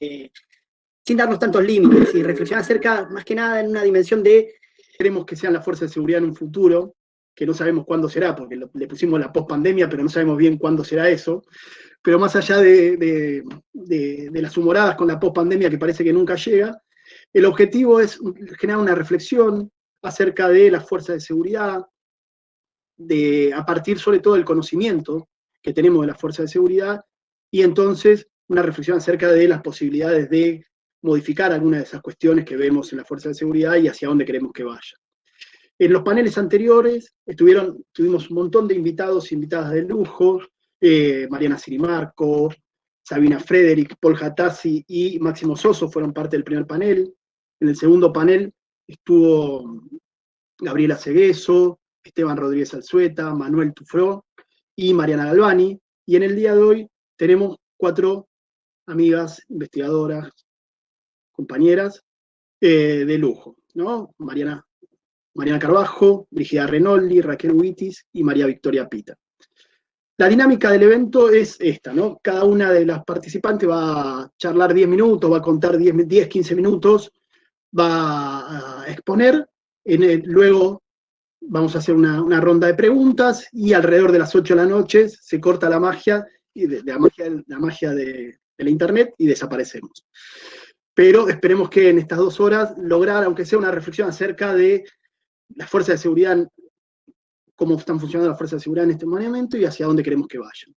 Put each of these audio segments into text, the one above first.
sin darnos tantos límites y reflexionar acerca, más que nada, en una dimensión de queremos que sean las fuerzas de seguridad en un futuro, que no sabemos cuándo será, porque le pusimos la post-pandemia, pero no sabemos bien cuándo será eso. Pero más allá de las humoradas con la post-pandemia, que parece que nunca llega, el objetivo es generar una reflexión acerca de las fuerzas de seguridad, a partir sobre todo del conocimiento que tenemos de las fuerzas de seguridad, y entonces una reflexión acerca de las posibilidades de modificar algunas de esas cuestiones que vemos en las fuerzas de seguridad y hacia dónde queremos que vayan. En los paneles anteriores tuvimos un montón de invitados e invitadas de lujo, Mariana Sirimarco, Sabina Frederick, Paul Hatassi y Máximo Soso fueron parte del primer panel. En el segundo panel estuvo Gabriela Cegueso, Esteban Rodríguez Alzueta, Manuel Tufró y Mariana Galvani. Y en el día de hoy tenemos 4 amigas investigadoras, compañeras de lujo, ¿no? Mariana Carbajo, Brigida Renoldi, Raquel Huitis y María Victoria Pita. La dinámica del evento es esta, ¿no? Cada una de las participantes va a charlar 10 minutos, va a contar 10, 15 minutos, va a exponer, luego vamos a hacer una ronda de preguntas y alrededor de las 8 de la noche se corta la magia, la magia de la internet y desaparecemos. Pero esperemos que en estas 2 horas lograr, aunque sea una reflexión acerca de las fuerzas de seguridad, cómo están funcionando las fuerzas de seguridad en este momento y hacia dónde queremos que vayan.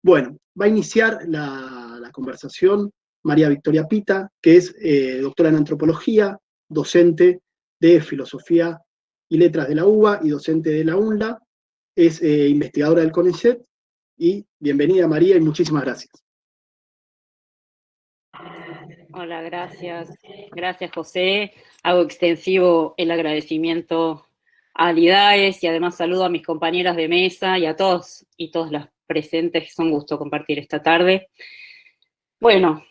Bueno, va a iniciar la conversación María Victoria Pita, que es doctora en antropología, docente de filosofía y letras de la UBA y docente de la UNLA, es investigadora del CONICET, y bienvenida María y muchísimas gracias. Hola, gracias. Gracias, José. Hago extensivo el agradecimiento a Alidaes y además saludo a mis compañeras de mesa y a todos y todas las presentes. Es un gusto compartir esta tarde. Bueno,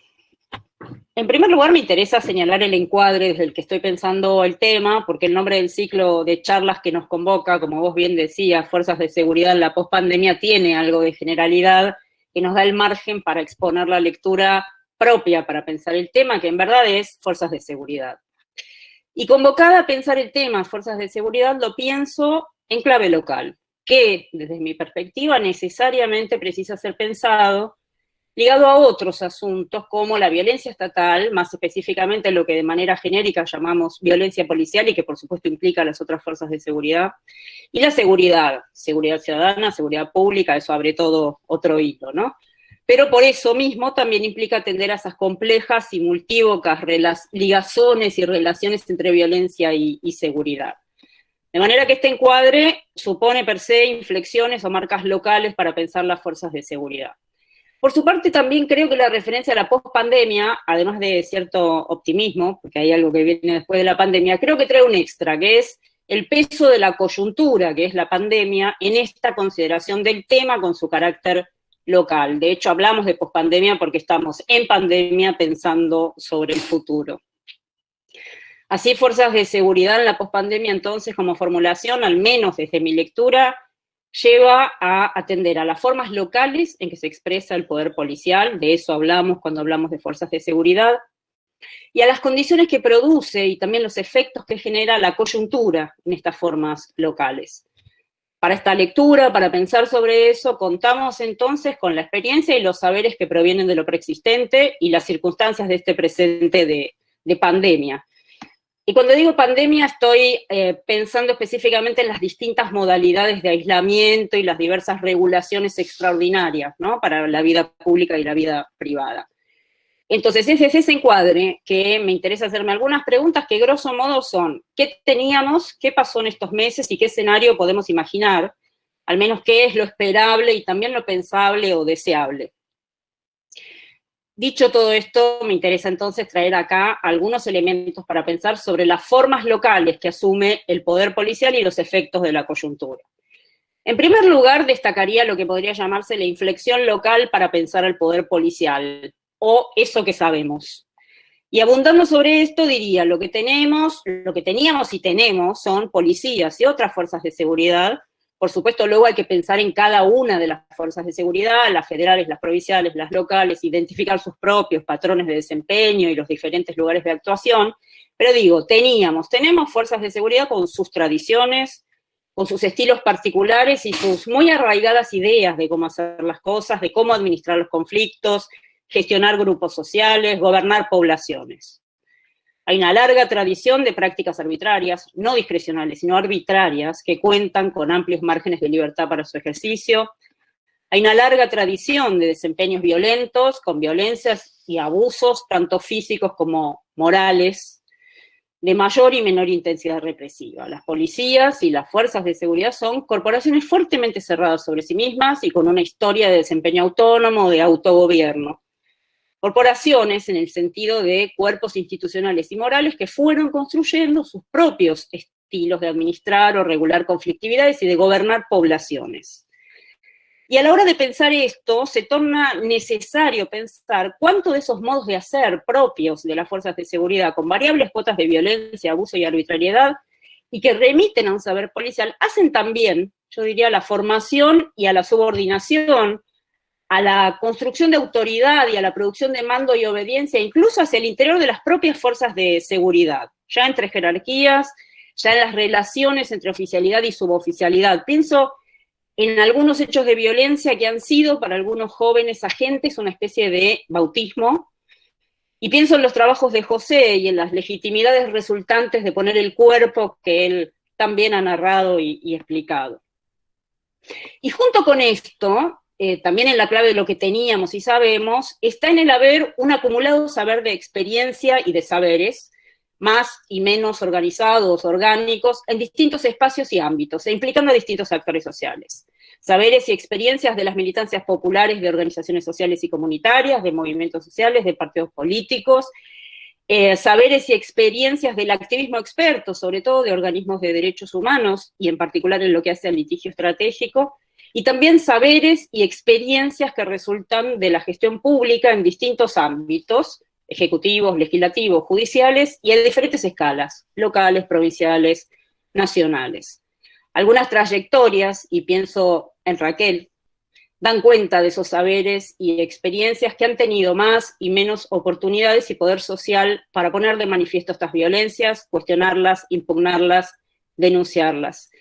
en primer lugar me interesa señalar el encuadre desde el que estoy pensando el tema, porque el nombre del ciclo de charlas que nos convoca, como vos bien decías, Fuerzas de Seguridad en la Postpandemia, tiene algo de generalidad que nos da el margen para exponer la lectura propia para pensar el tema, que en verdad es Fuerzas de Seguridad. Y convocada a pensar el tema Fuerzas de Seguridad, lo pienso en clave local, que desde mi perspectiva necesariamente precisa ser pensado ligado a otros asuntos como la violencia estatal, más específicamente lo que de manera genérica llamamos violencia policial y que por supuesto implica a las otras fuerzas de seguridad, y la seguridad ciudadana, seguridad pública, eso abre todo otro hilo, ¿no? Pero por eso mismo también implica atender a esas complejas y multívocas ligazones y relaciones entre violencia y seguridad. De manera que este encuadre supone per se inflexiones o marcas locales para pensar las fuerzas de seguridad. Por su parte, también creo que la referencia a la pospandemia, además de cierto optimismo, porque hay algo que viene después de la pandemia, creo que trae un extra, que es el peso de la coyuntura, que es la pandemia, en esta consideración del tema con su carácter local. De hecho, hablamos de pospandemia porque estamos en pandemia pensando sobre el futuro. Así, fuerzas de seguridad en la pospandemia, entonces, como formulación, al menos desde mi lectura, lleva a atender a las formas locales en que se expresa el poder policial, de eso hablamos cuando hablamos de fuerzas de seguridad, y a las condiciones que produce y también los efectos que genera la coyuntura en estas formas locales. Para esta lectura, para pensar sobre eso, contamos entonces con la experiencia y los saberes que provienen de lo preexistente y las circunstancias de este presente de pandemia. Y cuando digo pandemia estoy pensando específicamente en las distintas modalidades de aislamiento y las diversas regulaciones extraordinarias, ¿no?, para la vida pública y la vida privada. Entonces ese es ese encuadre que me interesa hacerme algunas preguntas que grosso modo son: ¿qué teníamos? ¿Qué pasó en estos meses? ¿Y qué escenario podemos imaginar? Al menos qué es lo esperable y también lo pensable o deseable. Dicho todo esto, me interesa entonces traer acá algunos elementos para pensar sobre las formas locales que asume el poder policial y los efectos de la coyuntura. En primer lugar, destacaría lo que podría llamarse la inflexión local para pensar el poder policial, o eso que sabemos. Y abundando sobre esto, diría, lo que teníamos y tenemos son policías y otras fuerzas de seguridad, Por supuesto, luego hay que pensar en cada una de las fuerzas de seguridad, las federales, las provinciales, las locales, identificar sus propios patrones de desempeño y los diferentes lugares de actuación. Pero digo, tenemos fuerzas de seguridad con sus tradiciones, con sus estilos particulares y sus muy arraigadas ideas de cómo hacer las cosas, de cómo administrar los conflictos, gestionar grupos sociales, gobernar poblaciones. Hay una larga tradición de prácticas arbitrarias, no discrecionales, sino arbitrarias, que cuentan con amplios márgenes de libertad para su ejercicio. Hay una larga tradición de desempeños violentos, con violencias y abusos, tanto físicos como morales, de mayor y menor intensidad represiva. Las policías y las fuerzas de seguridad son corporaciones fuertemente cerradas sobre sí mismas y con una historia de desempeño autónomo, de autogobierno. Corporaciones en el sentido de cuerpos institucionales y morales que fueron construyendo sus propios estilos de administrar o regular conflictividades y de gobernar poblaciones. Y a la hora de pensar esto, se torna necesario pensar cuánto de esos modos de hacer propios de las fuerzas de seguridad, con variables cuotas de violencia, abuso y arbitrariedad, y que remiten a un saber policial, hacen también, yo diría, a la formación y a la subordinación, a la construcción de autoridad y a la producción de mando y obediencia, incluso hacia el interior de las propias fuerzas de seguridad, ya entre jerarquías, ya en las relaciones entre oficialidad y suboficialidad. Pienso en algunos hechos de violencia que han sido para algunos jóvenes agentes una especie de bautismo, y pienso en los trabajos de José y en las legitimidades resultantes de poner el cuerpo que él también ha narrado y explicado. Y junto con esto, también en la clave de lo que teníamos y sabemos, está en el haber un acumulado saber de experiencia y de saberes, más y menos organizados, orgánicos, en distintos espacios y ámbitos, e implicando a distintos actores sociales. Saberes y experiencias de las militancias populares de organizaciones sociales y comunitarias, de movimientos sociales, de partidos políticos, saberes y experiencias del activismo experto, sobre todo de organismos de derechos humanos, y en particular en lo que hace al litigio estratégico, y también saberes y experiencias que resultan de la gestión pública en distintos ámbitos, ejecutivos, legislativos, judiciales, y en diferentes escalas, locales, provinciales, nacionales. Algunas trayectorias, y pienso en Raquel, dan cuenta de esos saberes y experiencias que han tenido más y menos oportunidades y poder social para poner de manifiesto estas violencias, cuestionarlas, impugnarlas, denunciarlas.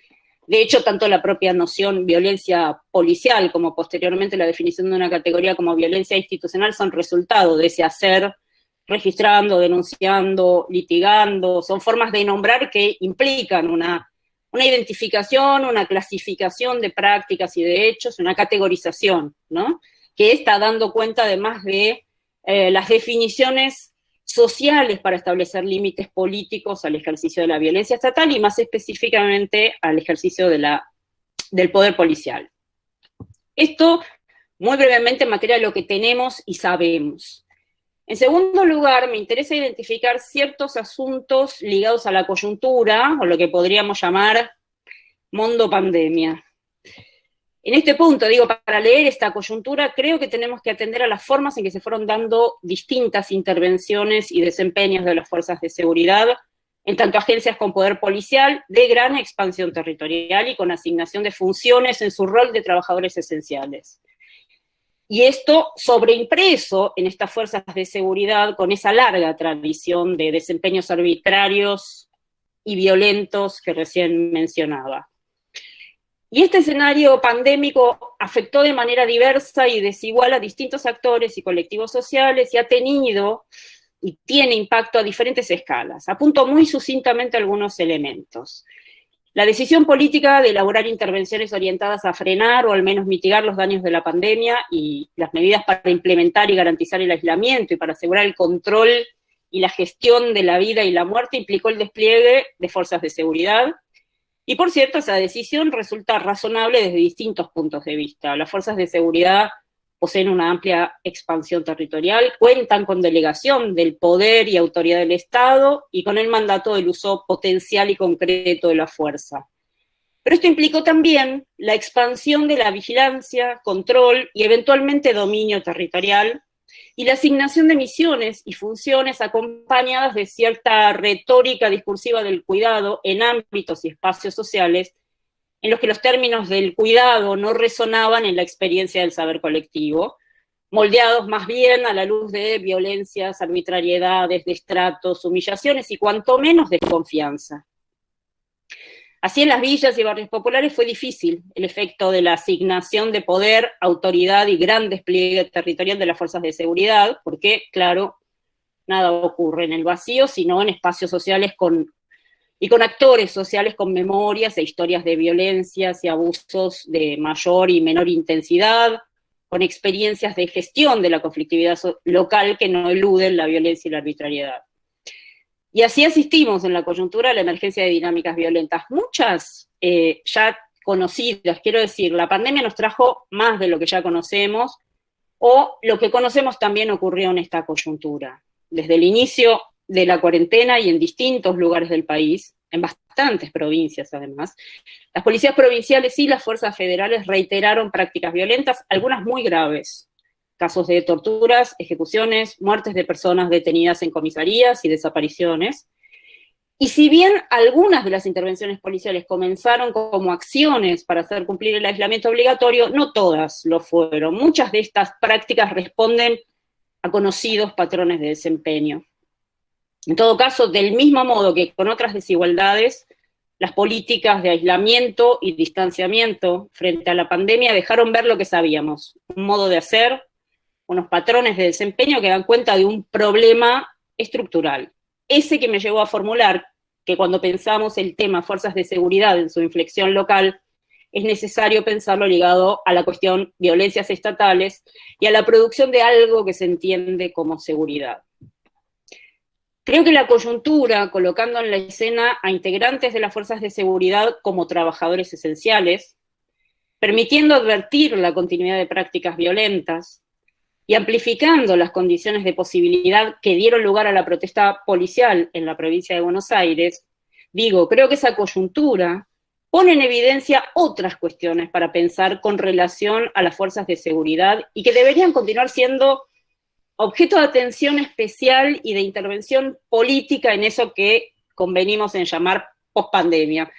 De hecho, tanto la propia noción violencia policial como posteriormente la definición de una categoría como violencia institucional son resultado de ese hacer, registrando, denunciando, litigando, son formas de nombrar que implican una identificación, una clasificación de prácticas y de hechos, una categorización, ¿no? Que está dando cuenta además de las definiciones sociales para establecer límites políticos al ejercicio de la violencia estatal y más específicamente al ejercicio del poder policial. Esto, muy brevemente, en materia de lo que tenemos y sabemos. En segundo lugar, me interesa identificar ciertos asuntos ligados a la coyuntura, o lo que podríamos llamar mundo pandemia. En este punto, digo, para leer esta coyuntura, creo que tenemos que atender a las formas en que se fueron dando distintas intervenciones y desempeños de las fuerzas de seguridad, en tanto agencias con poder policial de gran expansión territorial y con asignación de funciones en su rol de trabajadores esenciales. Y esto sobreimpreso en estas fuerzas de seguridad con esa larga tradición de desempeños arbitrarios y violentos que recién mencionaba. Y este escenario pandémico afectó de manera diversa y desigual a distintos actores y colectivos sociales y ha tenido y tiene impacto a diferentes escalas. Apunto muy sucintamente algunos elementos. La decisión política de elaborar intervenciones orientadas a frenar o al menos mitigar los daños de la pandemia y las medidas para implementar y garantizar el aislamiento y para asegurar el control y la gestión de la vida y la muerte implicó el despliegue de fuerzas de seguridad. Y por cierto, esa decisión resulta razonable desde distintos puntos de vista. Las fuerzas de seguridad poseen una amplia expansión territorial, cuentan con delegación del poder y autoridad del Estado y con el mandato del uso potencial y concreto de la fuerza. Pero esto implicó también la expansión de la vigilancia, control y eventualmente dominio territorial, y la asignación de misiones y funciones acompañadas de cierta retórica discursiva del cuidado en ámbitos y espacios sociales en los que los términos del cuidado no resonaban en la experiencia del saber colectivo, moldeados más bien a la luz de violencias, arbitrariedades, destratos, humillaciones y cuanto menos desconfianza. Así en las villas y barrios populares fue difícil el efecto de la asignación de poder, autoridad y gran despliegue territorial de las fuerzas de seguridad, porque, claro, nada ocurre en el vacío, sino en espacios sociales con actores sociales con memorias e historias de violencias y abusos de mayor y menor intensidad, con experiencias de gestión de la conflictividad local que no eluden la violencia y la arbitrariedad. Y así asistimos en la coyuntura a la emergencia de dinámicas violentas, muchas ya conocidas, quiero decir, la pandemia nos trajo más de lo que ya conocemos, o lo que conocemos también ocurrió en esta coyuntura. Desde el inicio de la cuarentena y en distintos lugares del país, en bastantes provincias además, las policías provinciales y las fuerzas federales reiteraron prácticas violentas, algunas muy graves. Casos de torturas, ejecuciones, muertes de personas detenidas en comisarías y desapariciones. Y si bien algunas de las intervenciones policiales comenzaron como acciones para hacer cumplir el aislamiento obligatorio, no todas lo fueron. Muchas de estas prácticas responden a conocidos patrones de desempeño. En todo caso, del mismo modo que con otras desigualdades, las políticas de aislamiento y distanciamiento frente a la pandemia dejaron ver lo que sabíamos, un modo de hacer, unos patrones de desempeño que dan cuenta de un problema estructural. Ese que me llevó a formular que cuando pensamos el tema fuerzas de seguridad en su inflexión local, es necesario pensarlo ligado a la cuestión violencias estatales y a la producción de algo que se entiende como seguridad. Creo que la coyuntura, colocando en la escena a integrantes de las fuerzas de seguridad como trabajadores esenciales, permitiendo advertir la continuidad de prácticas violentas, y amplificando las condiciones de posibilidad que dieron lugar a la protesta policial en la provincia de Buenos Aires, creo que esa coyuntura pone en evidencia otras cuestiones para pensar con relación a las fuerzas de seguridad y que deberían continuar siendo objeto de atención especial y de intervención política en eso que convenimos en llamar pospandemia.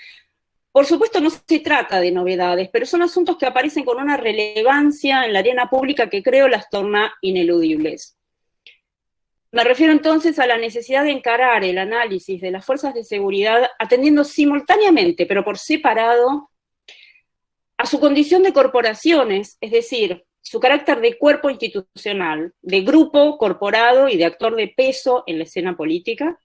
Por supuesto, no se trata de novedades, pero son asuntos que aparecen con una relevancia en la arena pública que creo las torna ineludibles. Me refiero entonces a la necesidad de encarar el análisis de las fuerzas de seguridad atendiendo simultáneamente, pero por separado, a su condición de corporaciones, es decir, su carácter de cuerpo institucional, de grupo, corporado y de actor de peso en la escena política,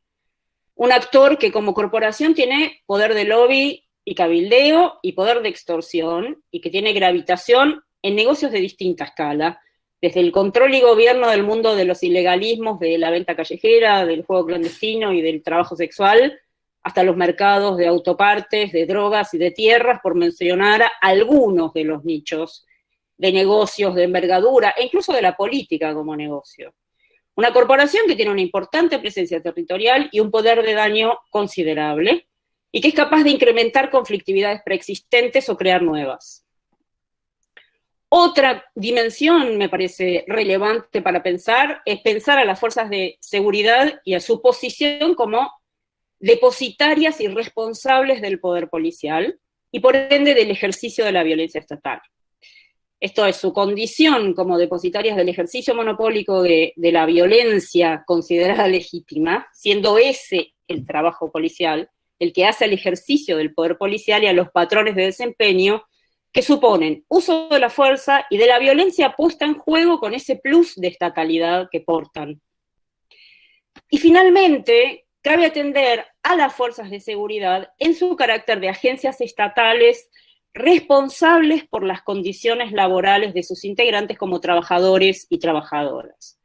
un actor que como corporación tiene poder de lobby y cabildeo y poder de extorsión, y que tiene gravitación en negocios de distinta escala, desde el control y gobierno del mundo de los ilegalismos, de la venta callejera, del juego clandestino y del trabajo sexual, hasta los mercados de autopartes, de drogas y de tierras, por mencionar algunos de los nichos de negocios de envergadura, e incluso de la política como negocio. Una corporación que tiene una importante presencia territorial y un poder de daño considerable, y que es capaz de incrementar conflictividades preexistentes o crear nuevas. Otra dimensión, me parece relevante para pensar, es pensar a las fuerzas de seguridad y a su posición como depositarias y responsables del poder policial, y por ende del ejercicio de la violencia estatal. Esto es, su condición como depositarias del ejercicio monopólico de la violencia considerada legítima, siendo ese el trabajo policial, el que hace al ejercicio del poder policial y a los patrones de desempeño que suponen uso de la fuerza y de la violencia puesta en juego con ese plus de estatalidad que portan. Y finalmente, cabe atender a las fuerzas de seguridad en su carácter de agencias estatales responsables por las condiciones laborales de sus integrantes como trabajadores y trabajadoras.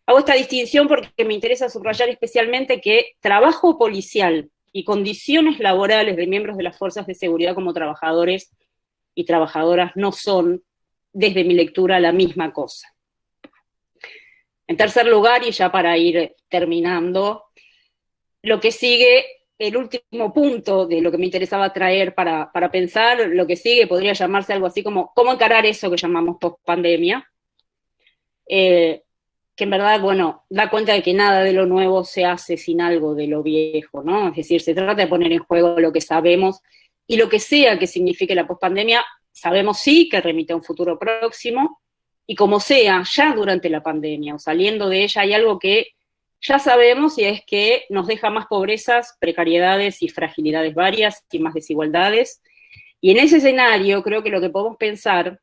Hago esta distinción porque me interesa subrayar especialmente que trabajo policial y condiciones laborales de miembros de las fuerzas de seguridad como trabajadores y trabajadoras no son, desde mi lectura, la misma cosa. En tercer lugar, y ya para ir terminando, lo que sigue, el último punto de lo que me interesaba traer para pensar, lo que sigue podría llamarse algo así como cómo encarar eso que llamamos pospandemia, que en verdad, bueno, da cuenta de que nada de lo nuevo se hace sin algo de lo viejo, ¿no? Es decir, se trata de poner en juego lo que sabemos y lo que sea que signifique la pospandemia, sabemos sí que remite a un futuro próximo, y como sea, ya durante la pandemia o saliendo de ella, hay algo que ya sabemos y es que nos deja más pobrezas, precariedades y fragilidades varias y más desigualdades. Y en ese escenario creo que lo que podemos pensar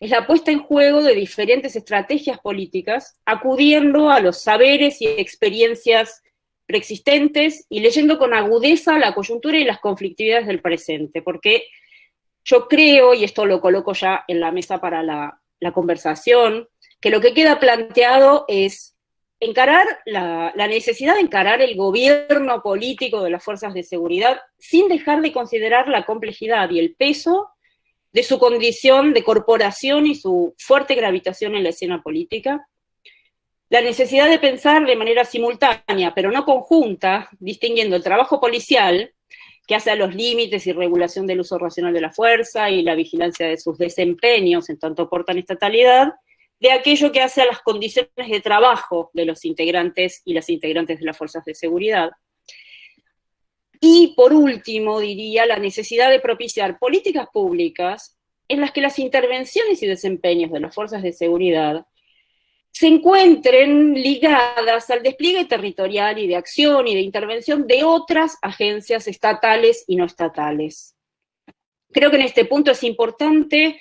es la puesta en juego de diferentes estrategias políticas, acudiendo a los saberes y experiencias preexistentes y leyendo con agudeza la coyuntura y las conflictividades del presente, porque yo creo, y esto lo coloco ya en la mesa para la conversación, que lo que queda planteado es encarar la necesidad de encarar el gobierno político de las fuerzas de seguridad sin dejar de considerar la complejidad y el peso de su condición de corporación y su fuerte gravitación en la escena política, la necesidad de pensar de manera simultánea, pero no conjunta, distinguiendo el trabajo policial, que hace a los límites y regulación del uso racional de la fuerza y la vigilancia de sus desempeños en tanto aportan estatalidad, de aquello que hace a las condiciones de trabajo de los integrantes y las integrantes de las fuerzas de seguridad. Y por último, diría, la necesidad de propiciar políticas públicas en las que las intervenciones y desempeños de las fuerzas de seguridad se encuentren ligadas al despliegue territorial y de acción y de intervención de otras agencias estatales y no estatales. Creo que en este punto es importante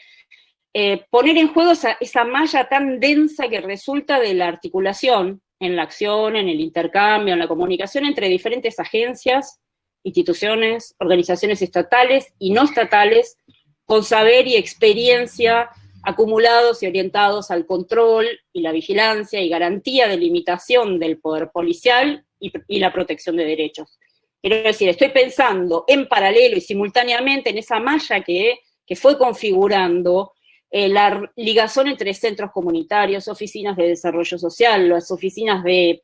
poner en juego esa malla tan densa que resulta de la articulación en la acción, en el intercambio, en la comunicación entre diferentes agencias, instituciones, organizaciones estatales y no estatales, con saber y experiencia acumulados y orientados al control y la vigilancia y garantía de limitación del poder policial y la protección de derechos. Quiero decir, estoy pensando en paralelo y simultáneamente en esa malla que fue configurando la ligazón entre centros comunitarios, oficinas de desarrollo social, las oficinas de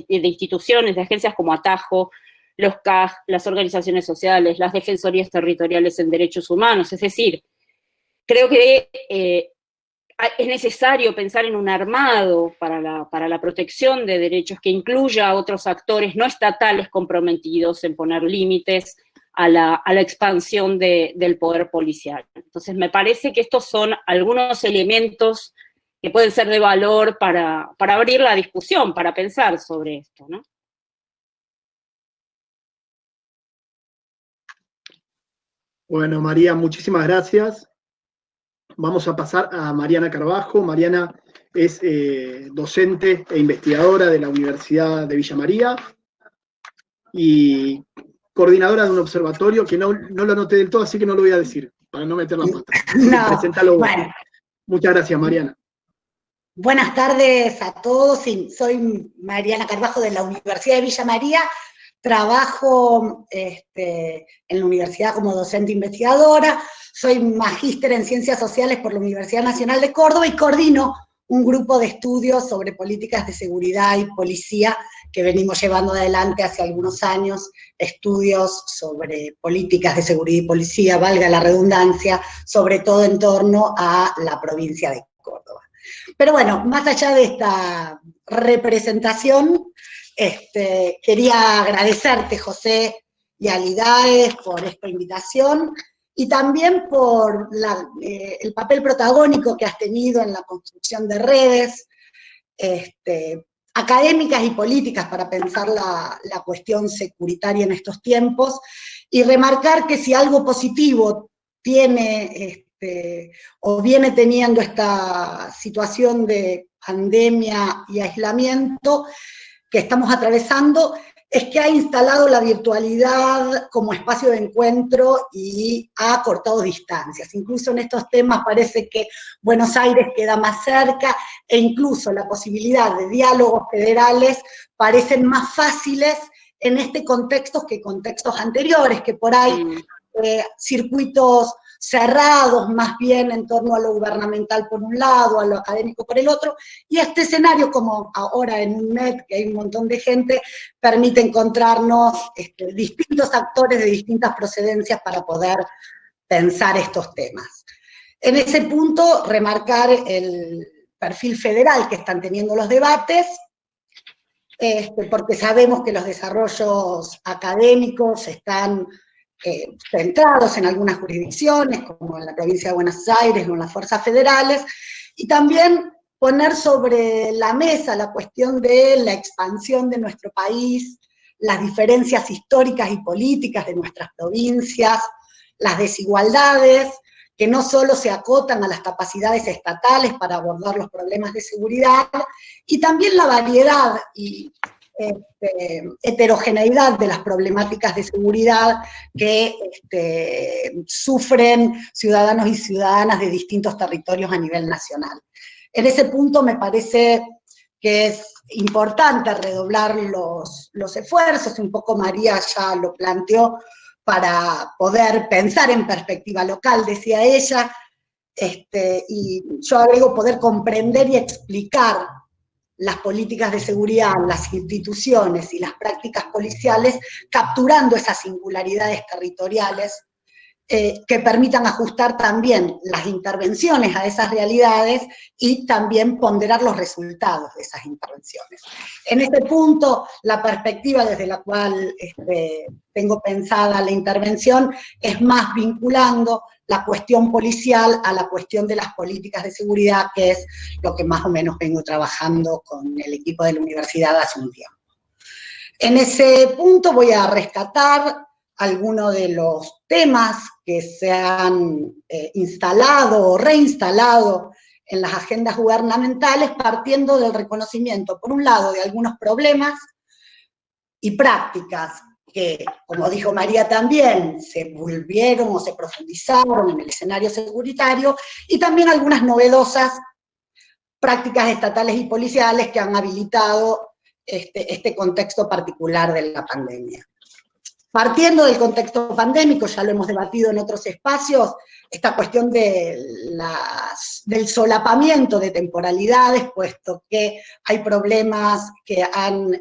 instituciones, de agencias como Atajo, los CAG, las organizaciones sociales, las defensorías territoriales en derechos humanos. Es decir, creo que es necesario pensar en un armado para la protección de derechos que incluya a otros actores no estatales comprometidos en poner límites a la expansión del poder policial. Entonces, me parece que estos son algunos elementos que pueden ser de valor para abrir la discusión, para pensar sobre esto, ¿no? Bueno, María, muchísimas gracias. Vamos a pasar a Mariana Carbajo. Mariana es docente e investigadora de la Universidad de Villa María y coordinadora de un observatorio que no lo anoté del todo, así que no lo voy a decir, para no meter la pata. No, Preséntalo. bueno. Muchas gracias, Mariana. Buenas tardes a todos. Soy Mariana Carbajo de la Universidad de Villa María. Trabajo en la universidad como docente investigadora. Soy magíster en Ciencias Sociales por la Universidad Nacional de Córdoba y coordino un grupo de estudios sobre políticas de seguridad y policía que venimos llevando adelante hace algunos años, estudios sobre políticas de seguridad y policía, valga la redundancia, sobre todo en torno a la provincia de Córdoba. Pero bueno, más allá de esta representación, quería agradecerte, José, y a Lidaes por esta invitación, y también por el papel protagónico que has tenido en la construcción de redes académicas y políticas para pensar la cuestión securitaria en estos tiempos, y remarcar que si algo positivo tiene o viene teniendo esta situación de pandemia y aislamiento que estamos atravesando, es que ha instalado la virtualidad como espacio de encuentro y ha acortado distancias. Incluso en estos temas parece que Buenos Aires queda más cerca, e incluso la posibilidad de diálogos federales parecen más fáciles en este contexto que contextos anteriores, que por ahí circuitos cerrados más bien en torno a lo gubernamental por un lado, a lo académico por el otro, y este escenario, como ahora en un net, que hay un montón de gente, permite encontrarnos distintos actores de distintas procedencias para poder pensar estos temas. En ese punto, remarcar el perfil federal que están teniendo los debates, porque sabemos que los desarrollos académicos están centrados en algunas jurisdicciones, como en la provincia de Buenos Aires o en las fuerzas federales, y también poner sobre la mesa la cuestión de la expansión de nuestro país, las diferencias históricas y políticas de nuestras provincias, las desigualdades, que no solo se acotan a las capacidades estatales para abordar los problemas de seguridad, y también la variedad y heterogeneidad de las problemáticas de seguridad que sufren ciudadanos y ciudadanas de distintos territorios a nivel nacional. En ese punto me parece que es importante redoblar los esfuerzos, un poco María ya lo planteó, para poder pensar en perspectiva local, decía ella, y yo agrego poder comprender y explicar las políticas de seguridad, las instituciones y las prácticas policiales, capturando esas singularidades territoriales que permitan ajustar también las intervenciones a esas realidades y también ponderar los resultados de esas intervenciones. En este punto, la perspectiva desde la cual tengo pensada la intervención es más vinculando la cuestión policial a la cuestión de las políticas de seguridad, que es lo que más o menos vengo trabajando con el equipo de la universidad hace un tiempo. En ese punto voy a rescatar algunos de los temas que se han instalado o reinstalado en las agendas gubernamentales, partiendo del reconocimiento, por un lado, de algunos problemas y prácticas que, como dijo María también, se volvieron o se profundizaron en el escenario securitario, y también algunas novedosas prácticas estatales y policiales que han habilitado este contexto particular de la pandemia. Partiendo del contexto pandémico, ya lo hemos debatido en otros espacios, esta cuestión del solapamiento de temporalidades, puesto que hay problemas que han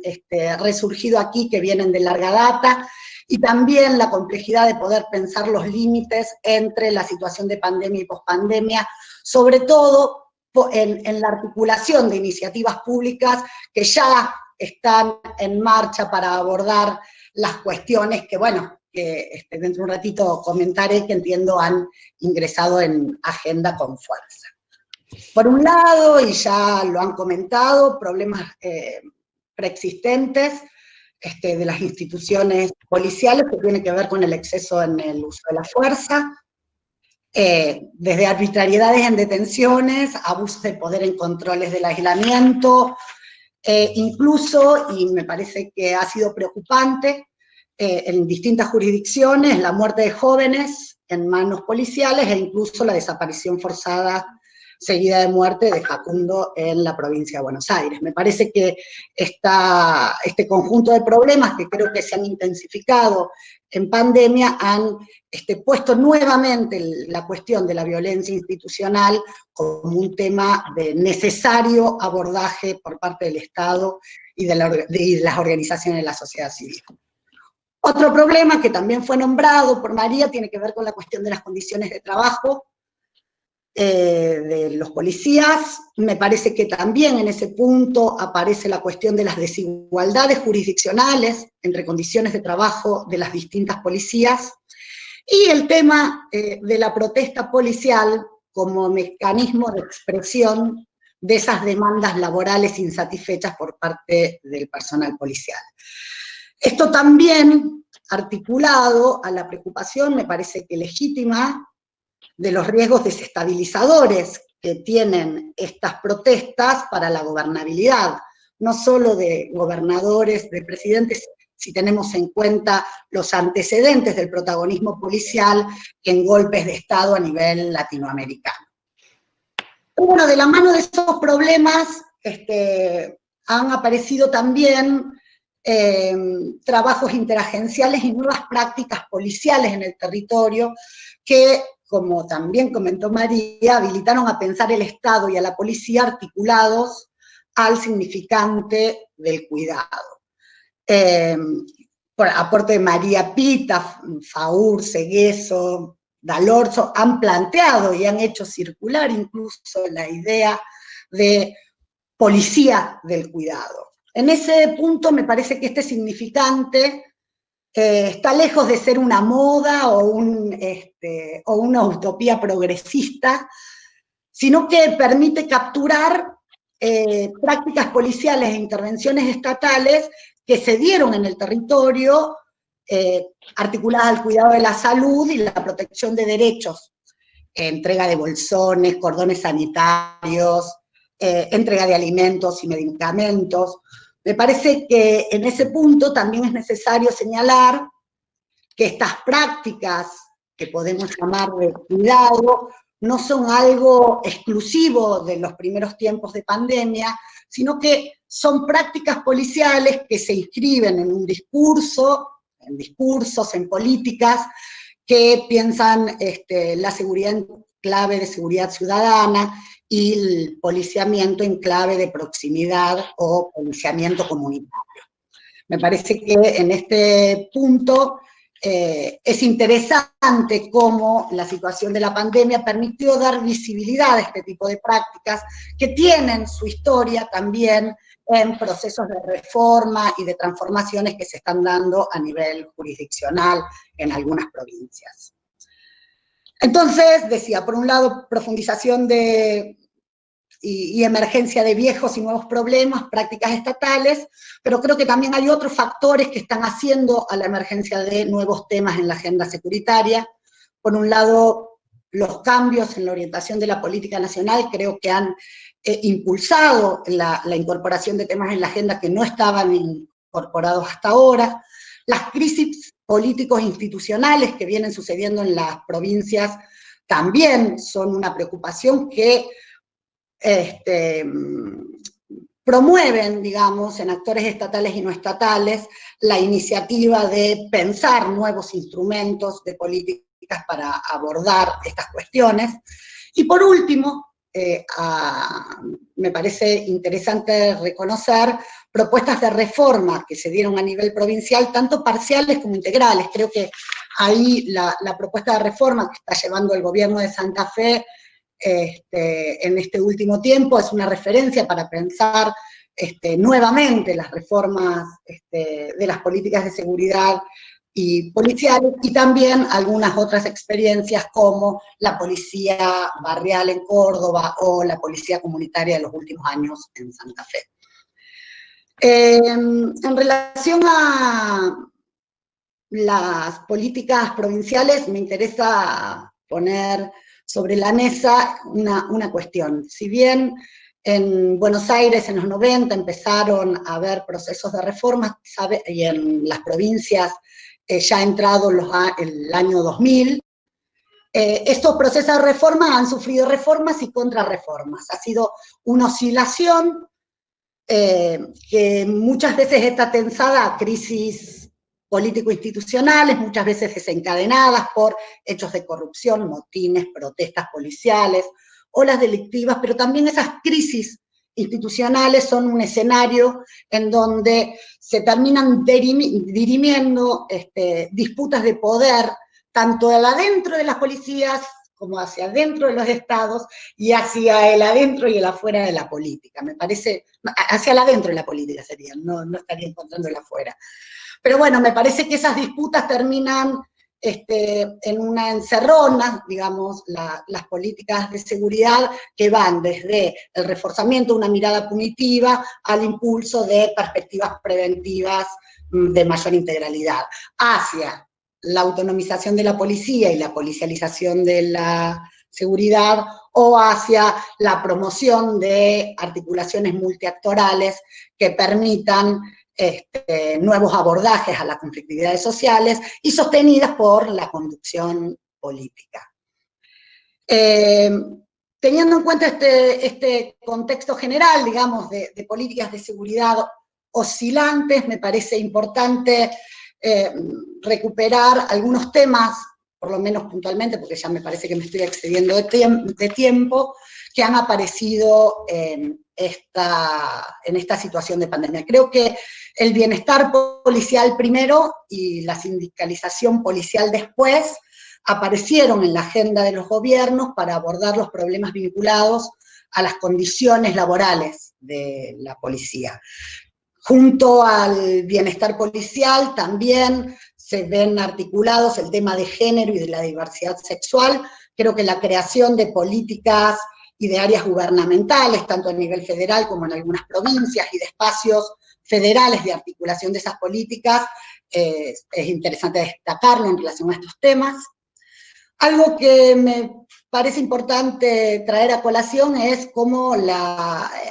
resurgido aquí, que vienen de larga data, y también la complejidad de poder pensar los límites entre la situación de pandemia y pospandemia, sobre todo en la articulación de iniciativas públicas que ya están en marcha para abordar las cuestiones que, bueno, que dentro de un ratito comentaré, que entiendo han ingresado en agenda con fuerza. Por un lado, y ya lo han comentado, problemas preexistentes de las instituciones policiales que tienen que ver con el exceso en el uso de la fuerza, desde arbitrariedades en detenciones, abuso de poder en controles del aislamiento, incluso, y me parece que ha sido preocupante, en distintas jurisdicciones, la muerte de jóvenes en manos policiales e incluso la desaparición forzada seguida de muerte de Facundo en la provincia de Buenos Aires. Me parece que este conjunto de problemas que creo que se han intensificado en pandemia han puesto nuevamente la cuestión de la violencia institucional como un tema de necesario abordaje por parte del Estado y de las organizaciones de la sociedad civil. Otro problema que también fue nombrado por María tiene que ver con la cuestión de las condiciones de trabajo de los policías. Me parece que también en ese punto aparece la cuestión de las desigualdades jurisdiccionales entre condiciones de trabajo de las distintas policías, y el tema de la protesta policial como mecanismo de expresión de esas demandas laborales insatisfechas por parte del personal policial. Esto también articulado a la preocupación, me parece que legítima, de los riesgos desestabilizadores que tienen estas protestas para la gobernabilidad, no solo de gobernadores, de presidentes, si tenemos en cuenta los antecedentes del protagonismo policial en golpes de Estado a nivel latinoamericano. Bueno, de la mano de esos problemas han aparecido también trabajos interagenciales y nuevas prácticas policiales en el territorio que, como también comentó María, habilitaron a pensar el Estado y a la policía articulados al significante del cuidado. Por aporte de María Pita, Faur, Segueso, Dalorzo, han planteado y han hecho circular incluso la idea de policía del cuidado. En ese punto me parece que este significante está lejos de ser una moda o una utopía progresista, sino que permite capturar prácticas policiales e intervenciones estatales que se dieron en el territorio, articuladas al cuidado de la salud y la protección de derechos, entrega de bolsones, cordones sanitarios, entrega de alimentos y medicamentos. Me parece que en ese punto también es necesario señalar que estas prácticas, que podemos llamar de cuidado, no son algo exclusivo de los primeros tiempos de pandemia, sino que son prácticas policiales que se inscriben en un discurso, en discursos, en políticas, que piensan la seguridad en clave de seguridad ciudadana y el policiamiento en clave de proximidad o policiamiento comunitario. Me parece que en este punto es interesante cómo la situación de la pandemia permitió dar visibilidad a este tipo de prácticas que tienen su historia también en procesos de reforma y de transformaciones que se están dando a nivel jurisdiccional en algunas provincias. Entonces, decía, por un lado, profundización y emergencia de viejos y nuevos problemas, prácticas estatales, pero creo que también hay otros factores que están haciendo a la emergencia de nuevos temas en la agenda securitaria. Por un lado, los cambios en la orientación de la política nacional creo que han impulsado la incorporación de temas en la agenda que no estaban incorporados hasta ahora. Las crisis políticos institucionales que vienen sucediendo en las provincias también son una preocupación que promueven, digamos, en actores estatales y no estatales, la iniciativa de pensar nuevos instrumentos de políticas para abordar estas cuestiones. Y por último, me parece interesante reconocer propuestas de reforma que se dieron a nivel provincial, tanto parciales como integrales. Creo que ahí la propuesta de reforma que está llevando el gobierno de Santa Fe en este último tiempo es una referencia para pensar nuevamente las reformas de las políticas de seguridad y policiales, y también algunas otras experiencias como la policía barrial en Córdoba o la policía comunitaria de los últimos años en Santa Fe. En relación a las políticas provinciales, me interesa poner sobre la mesa una cuestión. Si bien en Buenos Aires en los 90 empezaron a haber procesos de reforma, y en las provincias ya entrado el año 2000, estos procesos de reforma han sufrido reformas y contrarreformas. Ha sido una oscilación que muchas veces está tensada a crisis político-institucionales, muchas veces desencadenadas por hechos de corrupción, motines, protestas policiales, olas delictivas, pero también esas crisis institucionales son un escenario en donde se terminan dirimiendo disputas de poder, tanto adentro de las policías como hacia adentro de los estados y hacia el adentro y el afuera de la política. Me parece, hacia el adentro de la política sería, no estaría encontrando el afuera. Pero bueno, me parece que esas disputas terminan en una encerrona, digamos, las políticas de seguridad que van desde el reforzamiento de una mirada punitiva al impulso de perspectivas preventivas de mayor integralidad, hacia la autonomización de la policía y la policialización de la seguridad, o hacia la promoción de articulaciones multiactorales que permitan nuevos abordajes a las conflictividades sociales y sostenidas por la conducción política. Teniendo en cuenta este contexto general, digamos, de políticas de seguridad oscilantes, me parece importante recuperar algunos temas, por lo menos puntualmente, porque ya me parece que me estoy excediendo de tiempo, que han aparecido en esta situación de pandemia. Creo que el bienestar policial primero y la sindicalización policial después aparecieron en la agenda de los gobiernos para abordar los problemas vinculados a las condiciones laborales de la policía. Junto al bienestar policial también se ven articulados el tema de género y de la diversidad sexual. Creo que la creación de políticas y de áreas gubernamentales, tanto a nivel federal como en algunas provincias, y de espacios federales de articulación de esas políticas, es interesante destacarlo en relación a estos temas. Algo que me parece importante traer a colación es cómo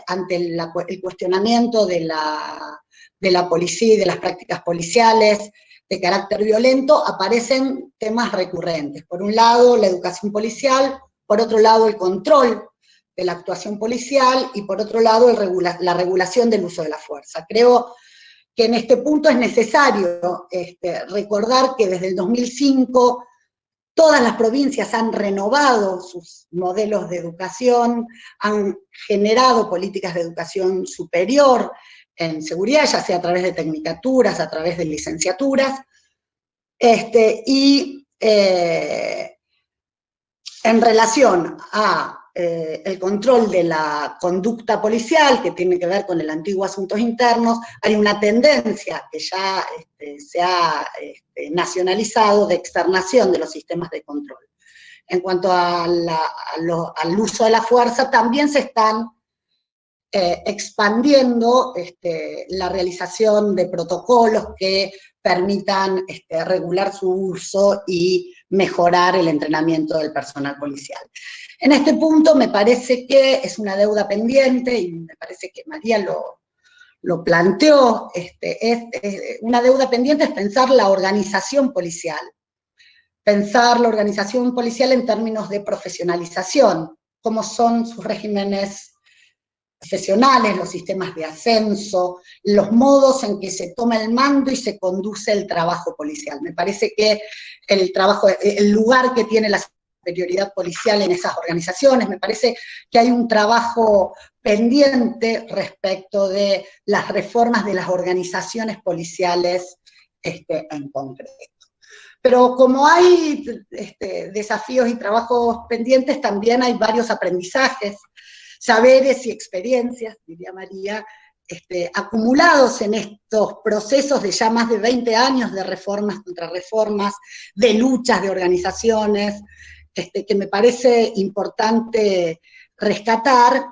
ante el cuestionamiento de la policía y de las prácticas policiales de carácter violento, aparecen temas recurrentes. Por un lado, la educación policial, por otro lado, el control de la actuación policial, y por otro lado, la regulación del uso de la fuerza. Creo que en este punto es necesario recordar que desde el 2005 todas las provincias han renovado sus modelos de educación, han generado políticas de educación superior en seguridad, ya sea a través de tecnicaturas, a través de licenciaturas, en relación a el control de la conducta policial, que tiene que ver con el antiguo asuntos internos, hay una tendencia que ya se ha nacionalizado de externación de los sistemas de control. En cuanto al uso de la fuerza, también se están expandiendo la realización de protocolos que permitan regular su uso y mejorar el entrenamiento del personal policial. En este punto me parece que es una deuda pendiente, y me parece que María lo planteó, una deuda pendiente es pensar la organización policial en términos de profesionalización, cómo son sus regímenes profesionales, los sistemas de ascenso, los modos en que se toma el mando y se conduce el trabajo policial. Me parece que el lugar que tiene la superioridad policial en esas organizaciones, me parece que hay un trabajo pendiente respecto de las reformas de las organizaciones policiales en concreto. Pero como hay desafíos y trabajos pendientes, también hay varios aprendizajes, saberes y experiencias, diría María, acumulados en estos procesos de ya más de 20 años de reformas contra reformas, de luchas de organizaciones, que me parece importante rescatar,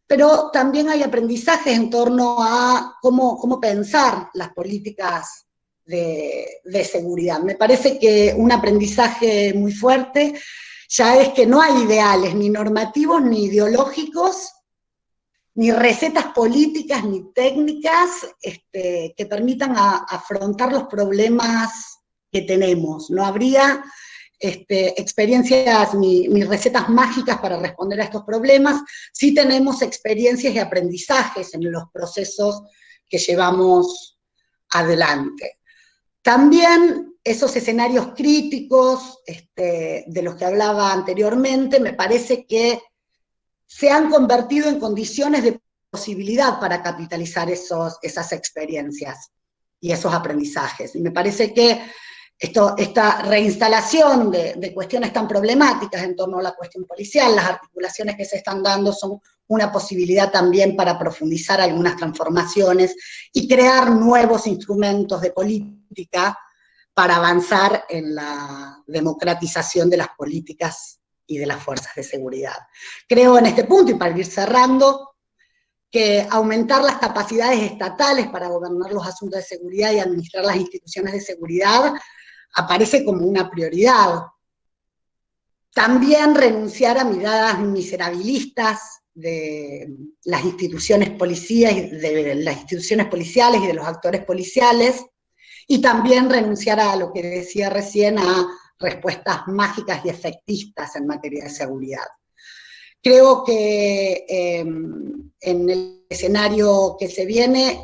pero también hay aprendizajes en torno a cómo pensar las políticas de seguridad. Me parece que un aprendizaje muy fuerte ya es que no hay ideales, ni normativos, ni ideológicos, ni recetas políticas, ni técnicas que permitan afrontar los problemas que tenemos. No habría experiencias ni recetas mágicas para responder a estos problemas. Sí tenemos experiencias y aprendizajes en los procesos que llevamos adelante. También esos escenarios críticos de los que hablaba anteriormente, me parece que se han convertido en condiciones de posibilidad para capitalizar esas experiencias y esos aprendizajes. Y me parece que esta reinstalación de cuestiones tan problemáticas en torno a la cuestión policial, las articulaciones que se están dando son una posibilidad también para profundizar algunas transformaciones y crear nuevos instrumentos de política para avanzar en la democratización de las políticas y de las fuerzas de seguridad. Creo en este punto, y para ir cerrando, que aumentar las capacidades estatales para gobernar los asuntos de seguridad y administrar las instituciones de seguridad aparece como una prioridad. También renunciar a miradas miserabilistas de las instituciones policiales y de los actores policiales, y también renunciar a lo que decía recién, a respuestas mágicas y efectistas en materia de seguridad. Creo que en el escenario que se viene,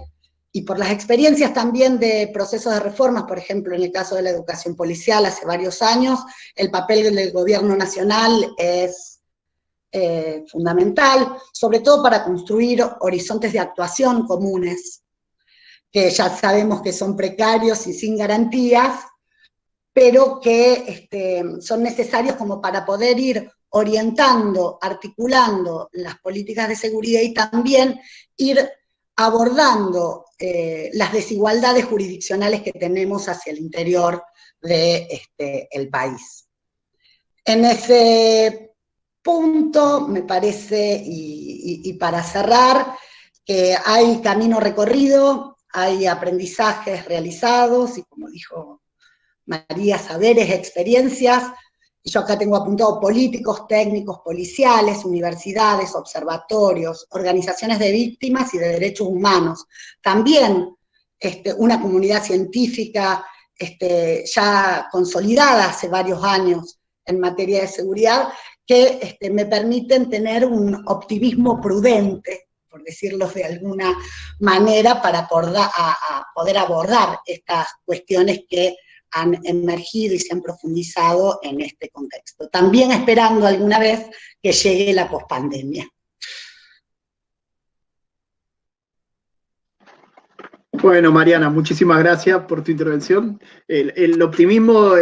y por las experiencias también de procesos de reformas, por ejemplo, en el caso de la educación policial hace varios años, el papel del gobierno nacional es fundamental, sobre todo para construir horizontes de actuación comunes, que ya sabemos que son precarios y sin garantías, pero que son necesarios como para poder ir orientando, articulando las políticas de seguridad y también ir abordando las desigualdades jurisdiccionales que tenemos hacia el interior del país. En ese punto, me parece, y para cerrar, que hay camino recorrido, hay aprendizajes realizados, y como dijo María, saberes, experiencias. Yo acá tengo apuntado políticos, técnicos, policiales, universidades, observatorios, organizaciones de víctimas y de derechos humanos. También una comunidad científica ya consolidada hace varios años en materia de seguridad, que me permiten tener un optimismo prudente, por decirlo de alguna manera, para poder abordar estas cuestiones que han emergido y se han profundizado en este contexto. También esperando alguna vez que llegue la pospandemia. Bueno, Mariana, muchísimas gracias por tu intervención. El optimismo,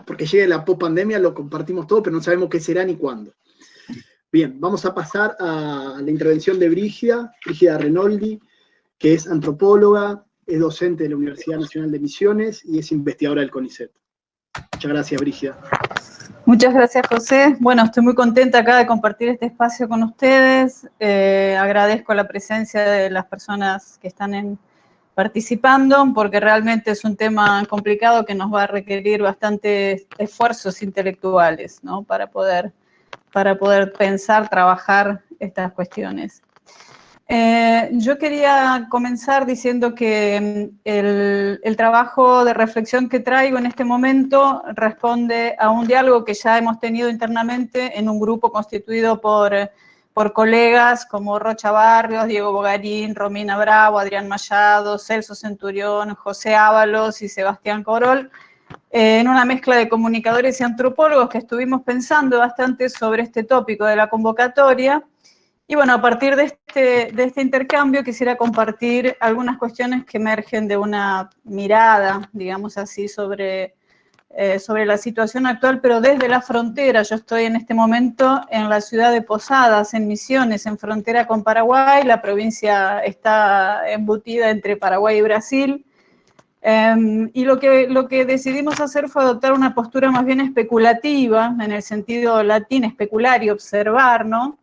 porque llegue la pospandemia, lo compartimos todo, pero no sabemos qué será ni cuándo. Bien, vamos a pasar a la intervención de Brígida Renoldi, que es antropóloga, es docente de la Universidad Nacional de Misiones y es investigadora del CONICET. Muchas gracias, Brígida. Muchas gracias, José. Bueno, estoy muy contenta acá de compartir este espacio con ustedes. Agradezco la presencia de las personas que están participando, porque realmente es un tema complicado que nos va a requerir bastantes esfuerzos intelectuales, ¿no? Para poder pensar, trabajar estas cuestiones. Yo quería comenzar diciendo que el trabajo de reflexión que traigo en este momento responde a un diálogo que ya hemos tenido internamente en un grupo constituido por colegas como Rocha Barrios, Diego Bogarín, Romina Bravo, Adrián Mallado, Celso Centurión, José Ábalos y Sebastián Corol, en una mezcla de comunicadores y antropólogos que estuvimos pensando bastante sobre este tópico de la convocatoria. Y bueno, a partir de este intercambio quisiera compartir algunas cuestiones que emergen de una mirada, digamos así, sobre la situación actual, pero desde la frontera. Yo estoy en este momento en la ciudad de Posadas, en Misiones, en frontera con Paraguay. La provincia está embutida entre Paraguay y Brasil. Y lo que decidimos hacer fue adoptar una postura más bien especulativa, en el sentido latín, especular y observar, ¿no?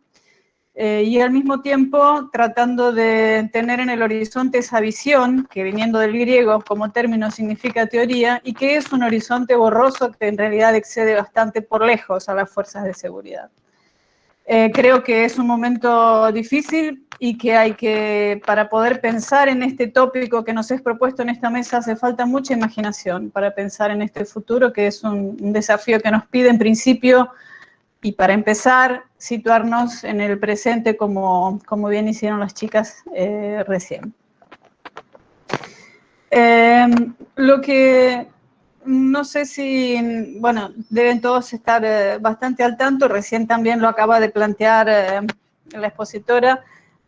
Y al mismo tiempo tratando de tener en el horizonte esa visión, que viniendo del griego como término significa teoría, y que es un horizonte borroso que en realidad excede bastante por lejos a las fuerzas de seguridad. Creo que es un momento difícil y que para poder pensar en este tópico que nos es propuesto en esta mesa hace falta mucha imaginación para pensar en este futuro, que es un desafío que nos pide en principio. Y para empezar, situarnos en el presente como bien hicieron las chicas recién. Lo que no sé si, bueno, deben todos estar bastante al tanto, recién también lo acaba de plantear la expositora,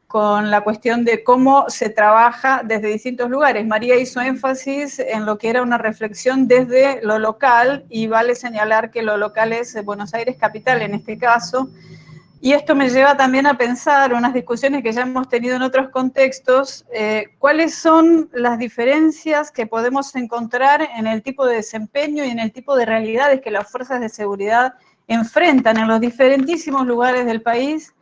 con la cuestión de cómo se trabaja desde distintos lugares. María hizo énfasis en lo que era una reflexión desde lo local, y vale señalar que lo local es Buenos Aires capital en este caso, y esto me lleva también a pensar unas discusiones que ya hemos tenido en otros contextos, cuáles son las diferencias que podemos encontrar en el tipo de desempeño y en el tipo de realidades que las fuerzas de seguridad enfrentan en los diferentísimos lugares del país.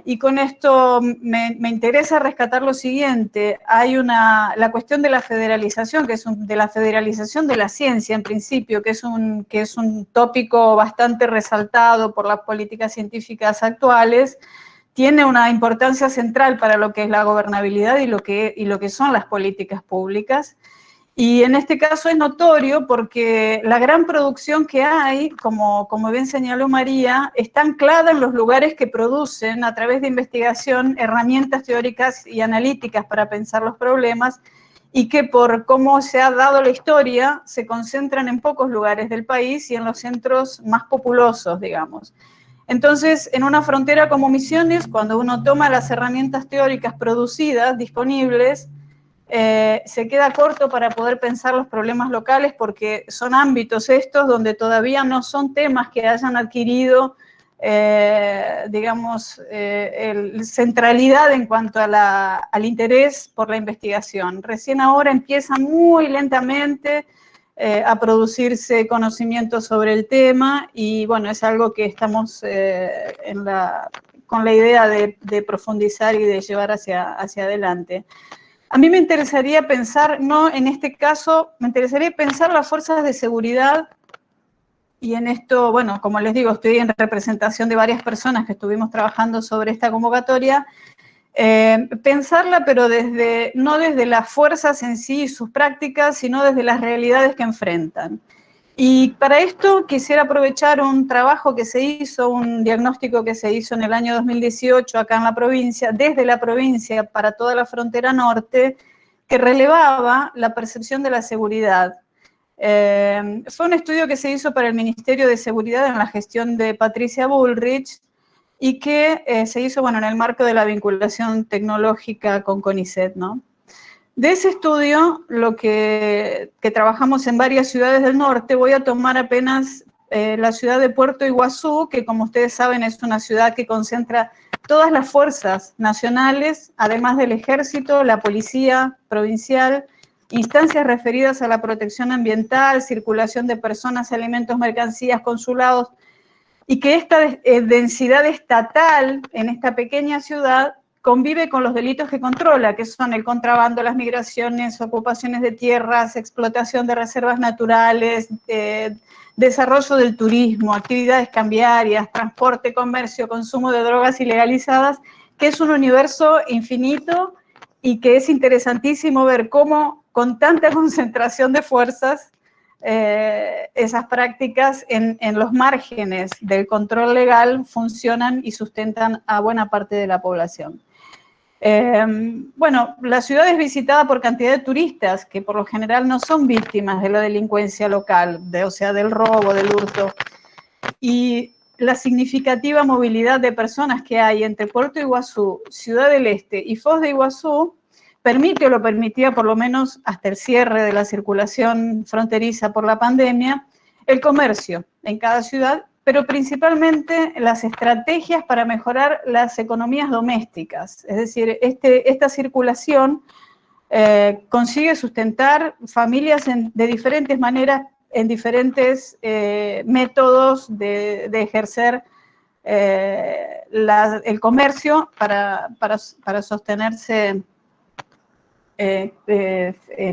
Y con esto me interesa rescatar lo siguiente. Hay la cuestión de la federalización, que es de la federalización de la ciencia en principio, que es un tópico bastante resaltado por las políticas científicas actuales. Tiene una importancia central para lo que es la gobernabilidad y lo que son las políticas públicas. Y en este caso es notorio porque la gran producción que hay, como bien señaló María, está anclada en los lugares que producen, a través de investigación, herramientas teóricas y analíticas para pensar los problemas, y que por cómo se ha dado la historia, se concentran en pocos lugares del país y en los centros más populosos, digamos. Entonces, en una frontera como Misiones, cuando uno toma las herramientas teóricas producidas, disponibles, se queda corto para poder pensar los problemas locales, porque son ámbitos estos donde todavía no son temas que hayan adquirido digamos, centralidad en cuanto a al interés por la investigación. Recién ahora empieza muy lentamente a producirse conocimiento sobre el tema y bueno, es algo que estamos con la idea de profundizar y de llevar hacia adelante. A mí me interesaría pensar, no en este caso, me interesaría pensar las fuerzas de seguridad. Y en esto, bueno, como les digo, estoy en representación de varias personas que estuvimos trabajando sobre esta convocatoria, pensarla, pero no desde las fuerzas en sí y sus prácticas, sino desde las realidades que enfrentan. Y para esto quisiera aprovechar un trabajo que se hizo, un diagnóstico que se hizo en el año 2018 acá en la provincia, desde la provincia para toda la frontera norte, que relevaba la percepción de la seguridad. Fue un estudio que se hizo para el Ministerio de Seguridad en la gestión de Patricia Bullrich y que se hizo, bueno, en el marco de la vinculación tecnológica con CONICET, ¿no? De ese estudio, lo que trabajamos en varias ciudades del norte, voy a tomar apenas la ciudad de Puerto Iguazú, que como ustedes saben es una ciudad que concentra todas las fuerzas nacionales, además del ejército, la policía provincial, instancias referidas a la protección ambiental, circulación de personas, alimentos, mercancías, consulados, y que esta densidad estatal en esta pequeña ciudad convive con los delitos que controla, que son el contrabando, las migraciones, ocupaciones de tierras, explotación de reservas naturales, desarrollo del turismo, actividades cambiarias, transporte, comercio, consumo de drogas ilegalizadas, que es un universo infinito y que es interesantísimo ver cómo con tanta concentración de fuerzas esas prácticas en los márgenes del control legal funcionan y sustentan a buena parte de la población. Bueno, la ciudad es visitada por cantidad de turistas que por lo general no son víctimas de la delincuencia local, o sea, del robo, del hurto. Y la significativa movilidad de personas que hay entre Puerto Iguazú, Ciudad del Este y Foz de Iguazú permite o lo permitía por lo menos hasta el cierre de la circulación fronteriza por la pandemia, el comercio en cada ciudad, pero principalmente las estrategias para mejorar las economías domésticas. Es decir, esta circulación consigue sustentar familias de diferentes maneras, en diferentes métodos de ejercer el comercio para sostenerse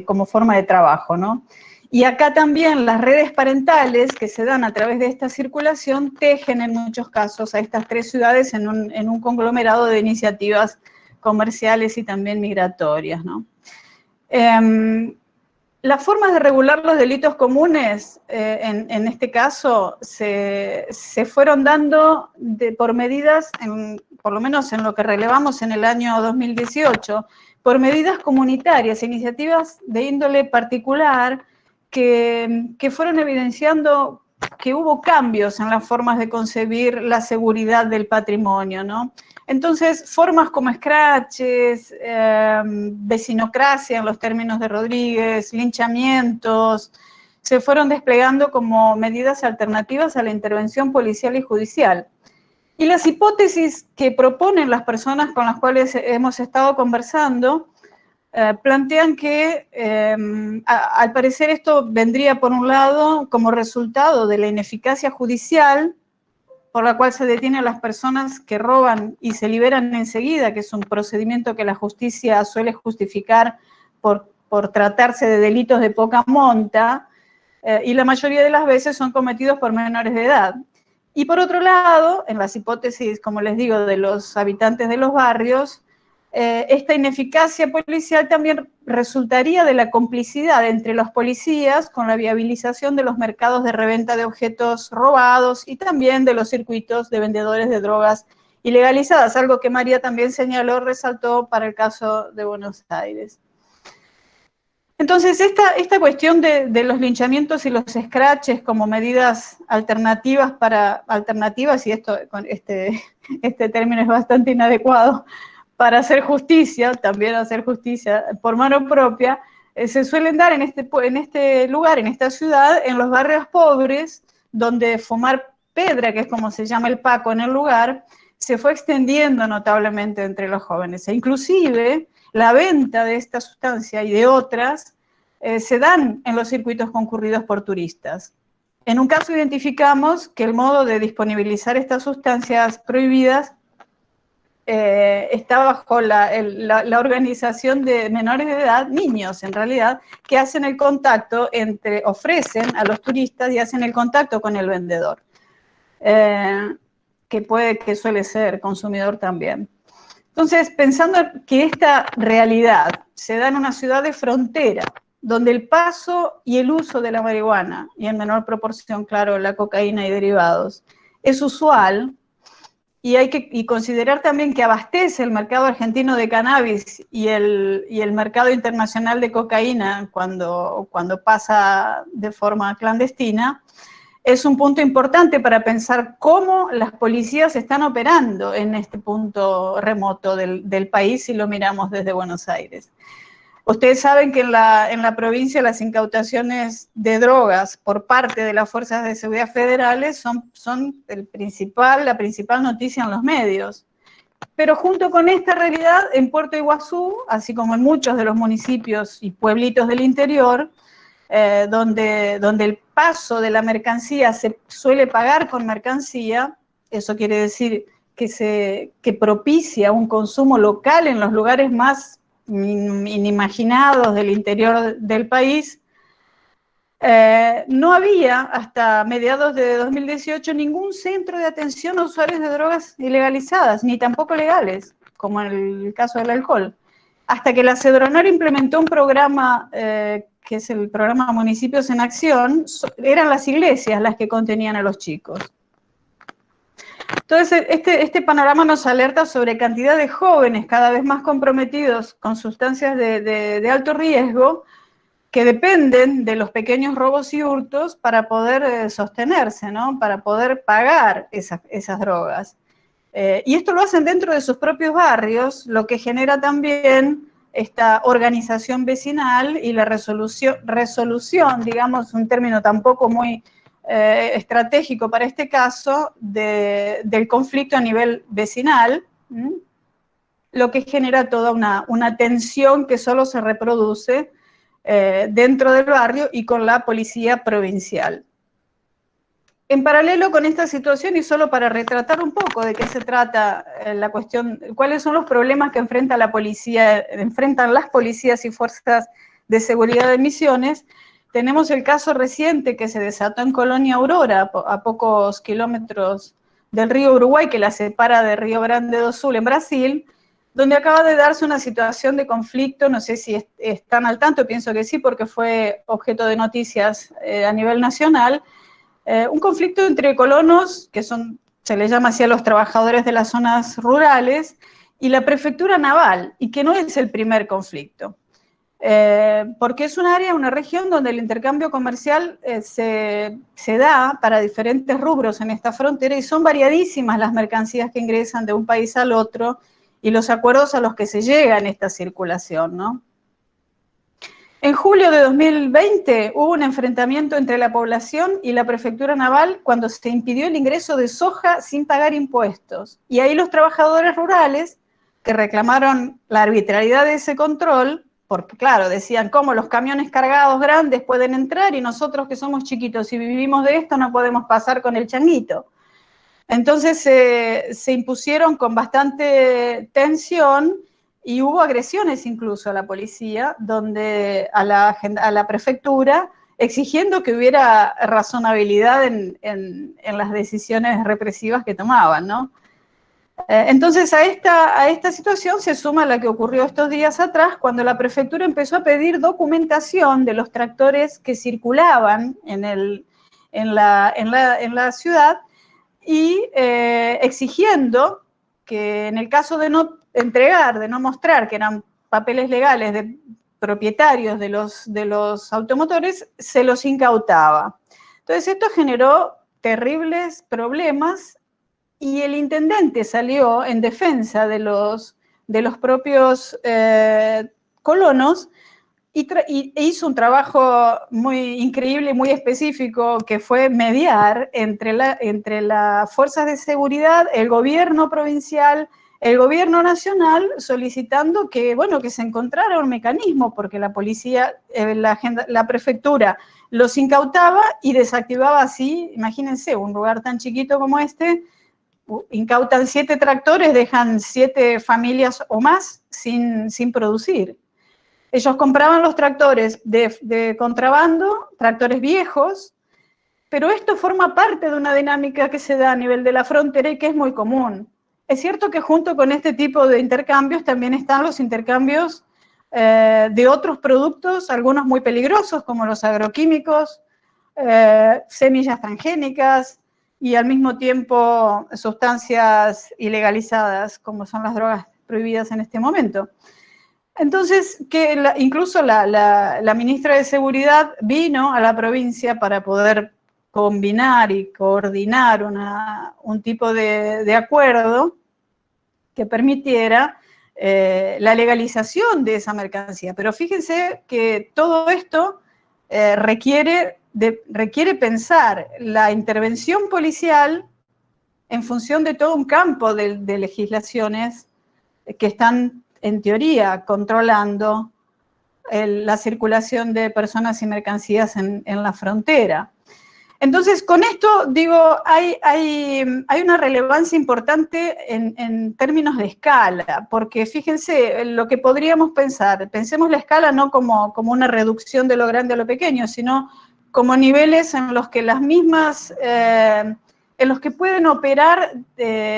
como forma de trabajo, ¿no? Y acá también las redes parentales que se dan a través de esta circulación tejen en muchos casos a estas tres ciudades en un conglomerado de iniciativas comerciales y también migratorias, ¿no? Las formas de regular los delitos comunes, en este caso, se fueron dando por medidas, por lo menos en lo que relevamos en el año 2018, por medidas comunitarias, iniciativas de índole particular que fueron evidenciando que hubo cambios en las formas de concebir la seguridad del patrimonio, ¿no? Entonces, formas como escraches, vecinocracia en los términos de Rodríguez, linchamientos, se fueron desplegando como medidas alternativas a la intervención policial y judicial. Y las hipótesis que proponen las personas con las cuales hemos estado conversando plantean que, al parecer, esto vendría, por un lado, como resultado de la ineficacia judicial, por la cual se detienen a las personas que roban y se liberan enseguida, que es un procedimiento que la justicia suele justificar por tratarse de delitos de poca monta, y la mayoría de las veces son cometidos por menores de edad. Y por otro lado, en las hipótesis, como les digo, de los habitantes de los barrios, esta ineficacia policial también resultaría de la complicidad entre los policías con la viabilización de los mercados de reventa de objetos robados y también de los circuitos de vendedores de drogas ilegalizadas, algo que María también señaló, resaltó para el caso de Buenos Aires. Entonces, esta cuestión de los linchamientos y los scratches como medidas alternativas, y este término es bastante inadecuado, para hacer justicia, también hacer justicia por mano propia, se suelen dar en este lugar, en esta ciudad, en los barrios pobres, donde fumar pedra, que es como se llama el paco en el lugar, se fue extendiendo notablemente entre los jóvenes. E inclusive la venta de esta sustancia y de otras se dan en los circuitos concurridos por turistas. En un caso identificamos que el modo de disponibilizar estas sustancias prohibidas está bajo la organización de menores de edad, niños en realidad, que hacen el contacto ofrecen a los turistas y hacen el contacto con el vendedor, que suele ser consumidor también. Entonces, pensando que esta realidad se da en una ciudad de frontera, donde el paso y el uso de la marihuana, y en menor proporción, claro, la cocaína y derivados, es usual, y hay que considerar también que abastece el mercado argentino de cannabis y el mercado internacional de cocaína cuando pasa de forma clandestina, es un punto importante para pensar cómo las policías están operando en este punto remoto del país si lo miramos desde Buenos Aires. Ustedes saben que en la provincia las incautaciones de drogas por parte de las fuerzas de seguridad federales son la principal noticia en los medios. Pero junto con esta realidad, en Puerto Iguazú, así como en muchos de los municipios y pueblitos del interior, donde el paso de la mercancía se suele pagar con mercancía, eso quiere decir que propicia un consumo local en los lugares más inimaginados del interior del país, no había hasta mediados de 2018 ningún centro de atención a usuarios de drogas ilegalizadas, ni tampoco legales, como en el caso del alcohol. Hasta que la Cedronar implementó un programa que es el programa Municipios en Acción, eran las iglesias las que contenían a los chicos. Entonces, este panorama nos alerta sobre cantidad de jóvenes cada vez más comprometidos con sustancias de alto riesgo que dependen de los pequeños robos y hurtos para poder sostenerse, ¿no? Para poder pagar esas drogas. Y esto lo hacen dentro de sus propios barrios, lo que genera también esta organización vecinal y la resolución, digamos, un término tampoco muy estratégico para este caso, del conflicto a nivel vecinal, lo que genera toda una tensión que solo se reproduce dentro del barrio y con la policía provincial. En paralelo con esta situación, y solo para retratar un poco de qué se trata la cuestión, cuáles son los problemas que enfrentan las policías y fuerzas de seguridad de Misiones, tenemos el caso reciente que se desató en Colonia Aurora, a pocos kilómetros del río Uruguay, que la separa de Río Grande do Sul en Brasil, donde acaba de darse una situación de conflicto, no sé si están al tanto, pienso que sí, porque fue objeto de noticias a nivel nacional, un conflicto entre colonos, que se les llama así a los trabajadores de las zonas rurales, y la prefectura naval, y que no es el primer conflicto. Porque es una región donde el intercambio comercial se da para diferentes rubros en esta frontera y son variadísimas las mercancías que ingresan de un país al otro y los acuerdos a los que se llega en esta circulación, ¿no? En julio de 2020 hubo un enfrentamiento entre la población y la prefectura naval cuando se impidió el ingreso de soja sin pagar impuestos. Y ahí los trabajadores rurales que reclamaron la arbitrariedad de ese control, porque claro, decían, ¿cómo los camiones cargados grandes pueden entrar y nosotros que somos chiquitos y vivimos de esto no podemos pasar con el changuito? Entonces se impusieron con bastante tensión y hubo agresiones incluso a la policía, a la prefectura, exigiendo que hubiera razonabilidad en las decisiones represivas que tomaban, ¿no? Entonces a esta situación se suma la que ocurrió estos días atrás, cuando la prefectura empezó a pedir documentación de los tractores que circulaban en la ciudad y exigiendo que en el caso de no entregar, de no mostrar que eran papeles legales de propietarios de los automotores, se los incautaba. Entonces esto generó terribles problemas y el intendente salió en defensa de los propios colonos e hizo un trabajo muy increíble y muy específico, que fue mediar entre las fuerzas de seguridad, el gobierno provincial, el gobierno nacional, solicitando que, bueno, que se encontrara un mecanismo, porque la policía, la prefectura los incautaba y desactivaba así. Imagínense, un lugar tan chiquito como este, incautan 7 tractores, dejan 7 familias o más sin producir. Ellos compraban los tractores de contrabando, tractores viejos, pero esto forma parte de una dinámica que se da a nivel de la frontera y que es muy común. Es cierto que junto con este tipo de intercambios también están los intercambios de otros productos, algunos muy peligrosos, como los agroquímicos, semillas transgénicas y al mismo tiempo sustancias ilegalizadas, como son las drogas prohibidas en este momento. Entonces, incluso la ministra de Seguridad vino a la provincia para poder combinar y coordinar un tipo de acuerdo que permitiera la legalización de esa mercancía. Pero fíjense que todo esto requiere pensar la intervención policial en función de todo un campo de legislaciones que están, en teoría, controlando la circulación de personas y mercancías en la frontera. Entonces, con esto, digo, hay una relevancia importante en términos de escala, porque fíjense, lo que podríamos pensemos la escala no como una reducción de lo grande a lo pequeño, sino como niveles en los que las mismas, en los que pueden operar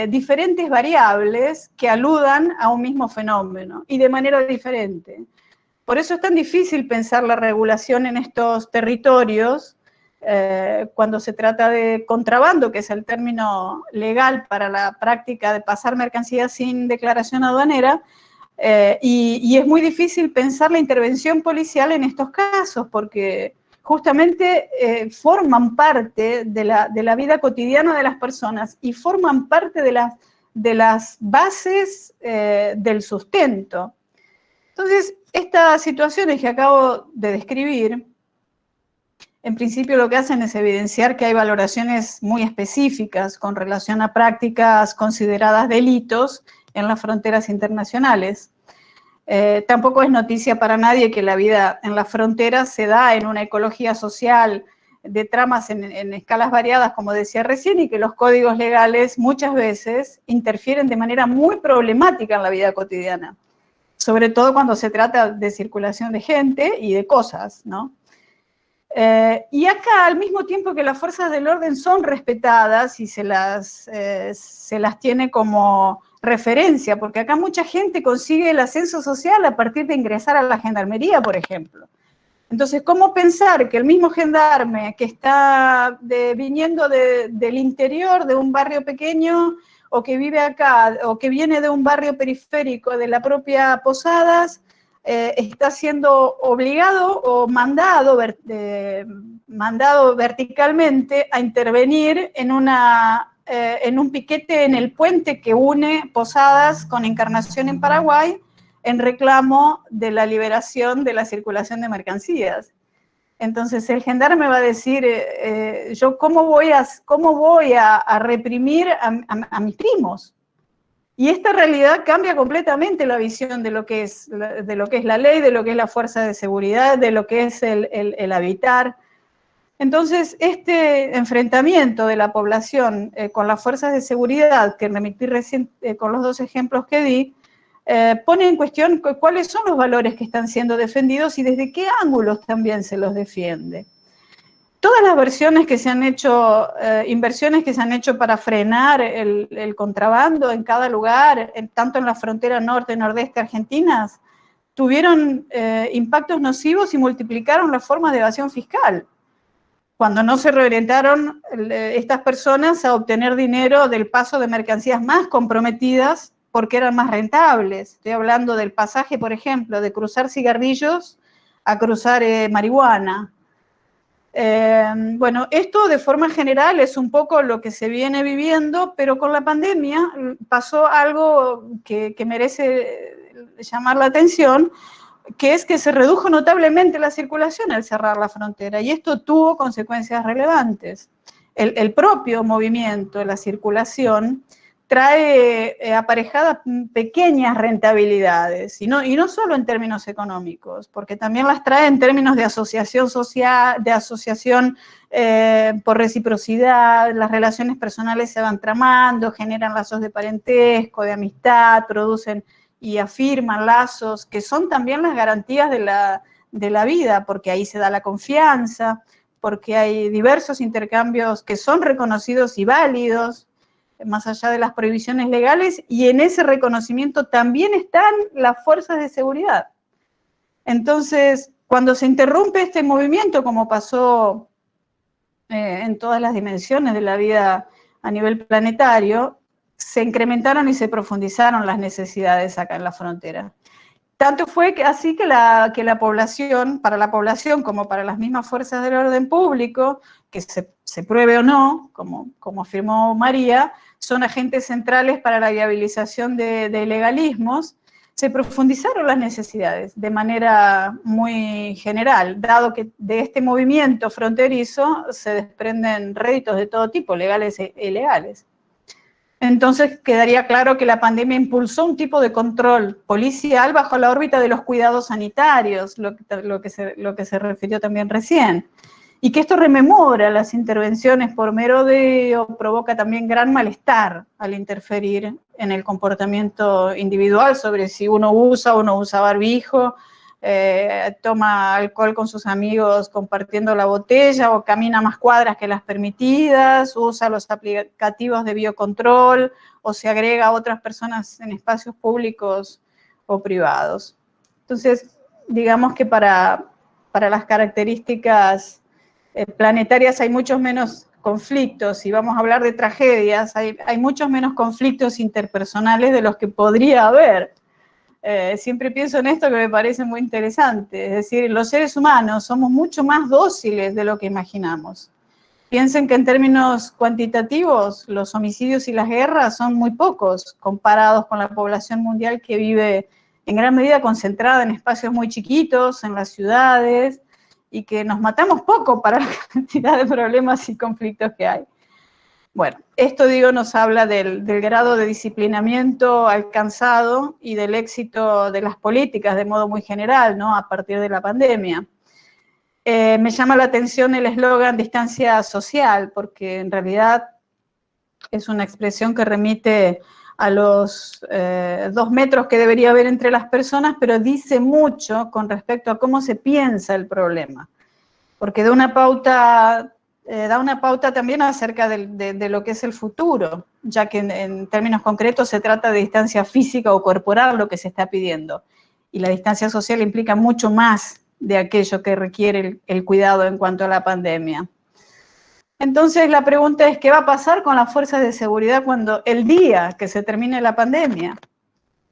diferentes variables que aludan a un mismo fenómeno, y de manera diferente. Por eso es tan difícil pensar la regulación en estos territorios, cuando se trata de contrabando, que es el término legal para la práctica de pasar mercancías sin declaración aduanera, y es muy difícil pensar la intervención policial en estos casos, porque justamente forman parte de la vida cotidiana de las personas y forman parte de las bases del sustento. Entonces, estas situaciones que acabo de describir, en principio lo que hacen es evidenciar que hay valoraciones muy específicas con relación a prácticas consideradas delitos en las fronteras internacionales. Tampoco es noticia para nadie que la vida en las fronteras se da en una ecología social de tramas en escalas variadas, como decía recién, y que los códigos legales muchas veces interfieren de manera muy problemática en la vida cotidiana, sobre todo cuando se trata de circulación de gente y de cosas, ¿no? Y acá, al mismo tiempo que las fuerzas del orden son respetadas y se las tiene como referencia, porque acá mucha gente consigue el ascenso social a partir de ingresar a la gendarmería, por ejemplo. Entonces, ¿cómo pensar que el mismo gendarme que está viniendo del interior de un barrio pequeño, o que vive acá, o que viene de un barrio periférico de la propia Posadas, está siendo obligado o mandado verticalmente a intervenir en un piquete en el puente que une Posadas con Encarnación en Paraguay, en reclamo de la liberación de la circulación de mercancías? Entonces el gendarme va a decir, yo cómo voy a reprimir a mis primos. Y esta realidad cambia completamente la visión de lo que es la ley, de lo que es la fuerza de seguridad, de lo que es el habitar. Entonces, este enfrentamiento de la población con las fuerzas de seguridad, que remití recién con los 2 ejemplos que di, pone en cuestión cuáles son los valores que están siendo defendidos y desde qué ángulos también se los defiende. Todas las versiones que se han hecho, inversiones que se han hecho para frenar el contrabando en cada lugar, tanto en la frontera norte y nordeste argentinas, tuvieron impactos nocivos y multiplicaron las formas de evasión fiscal, cuando no se reorientaron estas personas a obtener dinero del paso de mercancías más comprometidas porque eran más rentables. Estoy hablando del pasaje, por ejemplo, de cruzar cigarrillos a cruzar marihuana. Bueno, esto de forma general es un poco lo que se viene viviendo, pero con la pandemia pasó algo que merece llamar la atención, que es que se redujo notablemente la circulación al cerrar la frontera, y esto tuvo consecuencias relevantes. El propio movimiento, la circulación, trae aparejadas pequeñas rentabilidades, y no solo en términos económicos, porque también las trae en términos de asociación social, de asociación por reciprocidad. Las relaciones personales se van tramando, generan lazos de parentesco, de amistad, producen y afirman lazos que son también las garantías de la vida, porque ahí se da la confianza, porque hay diversos intercambios que son reconocidos y válidos, más allá de las prohibiciones legales, y en ese reconocimiento también están las fuerzas de seguridad. Entonces, cuando se interrumpe este movimiento, como pasó en todas las dimensiones de la vida a nivel planetario, se incrementaron y se profundizaron las necesidades acá en la frontera. Tanto fue así que la población, para la población como para las mismas fuerzas del orden público, que se pruebe o no, como afirmó María, son agentes centrales para la viabilización de legalismos, se profundizaron las necesidades de manera muy general, dado que de este movimiento fronterizo se desprenden réditos de todo tipo, legales e ilegales. Entonces quedaría claro que la pandemia impulsó un tipo de control policial bajo la órbita de los cuidados sanitarios, lo que se refirió también recién, y que esto rememora las intervenciones por merodeo, provoca también gran malestar al interferir en el comportamiento individual sobre si uno usa o no usa barbijo, toma alcohol con sus amigos compartiendo la botella o camina más cuadras que las permitidas, usa los aplicativos de biocontrol o se agrega a otras personas en espacios públicos o privados. Entonces, digamos que para las características planetarias hay muchos menos conflictos, y vamos a hablar de tragedias, hay muchos menos conflictos interpersonales de los que podría haber. Siempre pienso en esto que me parece muy interesante, es decir, los seres humanos somos mucho más dóciles de lo que imaginamos. Piensen que en términos cuantitativos los homicidios y las guerras son muy pocos comparados con la población mundial que vive en gran medida concentrada en espacios muy chiquitos, en las ciudades, y que nos matamos poco para la cantidad de problemas y conflictos que hay. Bueno, esto, digo, nos habla del grado de disciplinamiento alcanzado y del éxito de las políticas de modo muy general, ¿no?, a partir de la pandemia. Me llama la atención el eslogan distancia social, porque en realidad es una expresión que remite a los 2 metros que debería haber entre las personas, pero dice mucho con respecto a cómo se piensa el problema, porque da una pauta también acerca de lo que es el futuro, ya que en términos concretos se trata de distancia física o corporal lo que se está pidiendo, y la distancia social implica mucho más de aquello que requiere el cuidado en cuanto a la pandemia. Entonces la pregunta es, ¿qué va a pasar con las fuerzas de seguridad cuando el día que se termine la pandemia?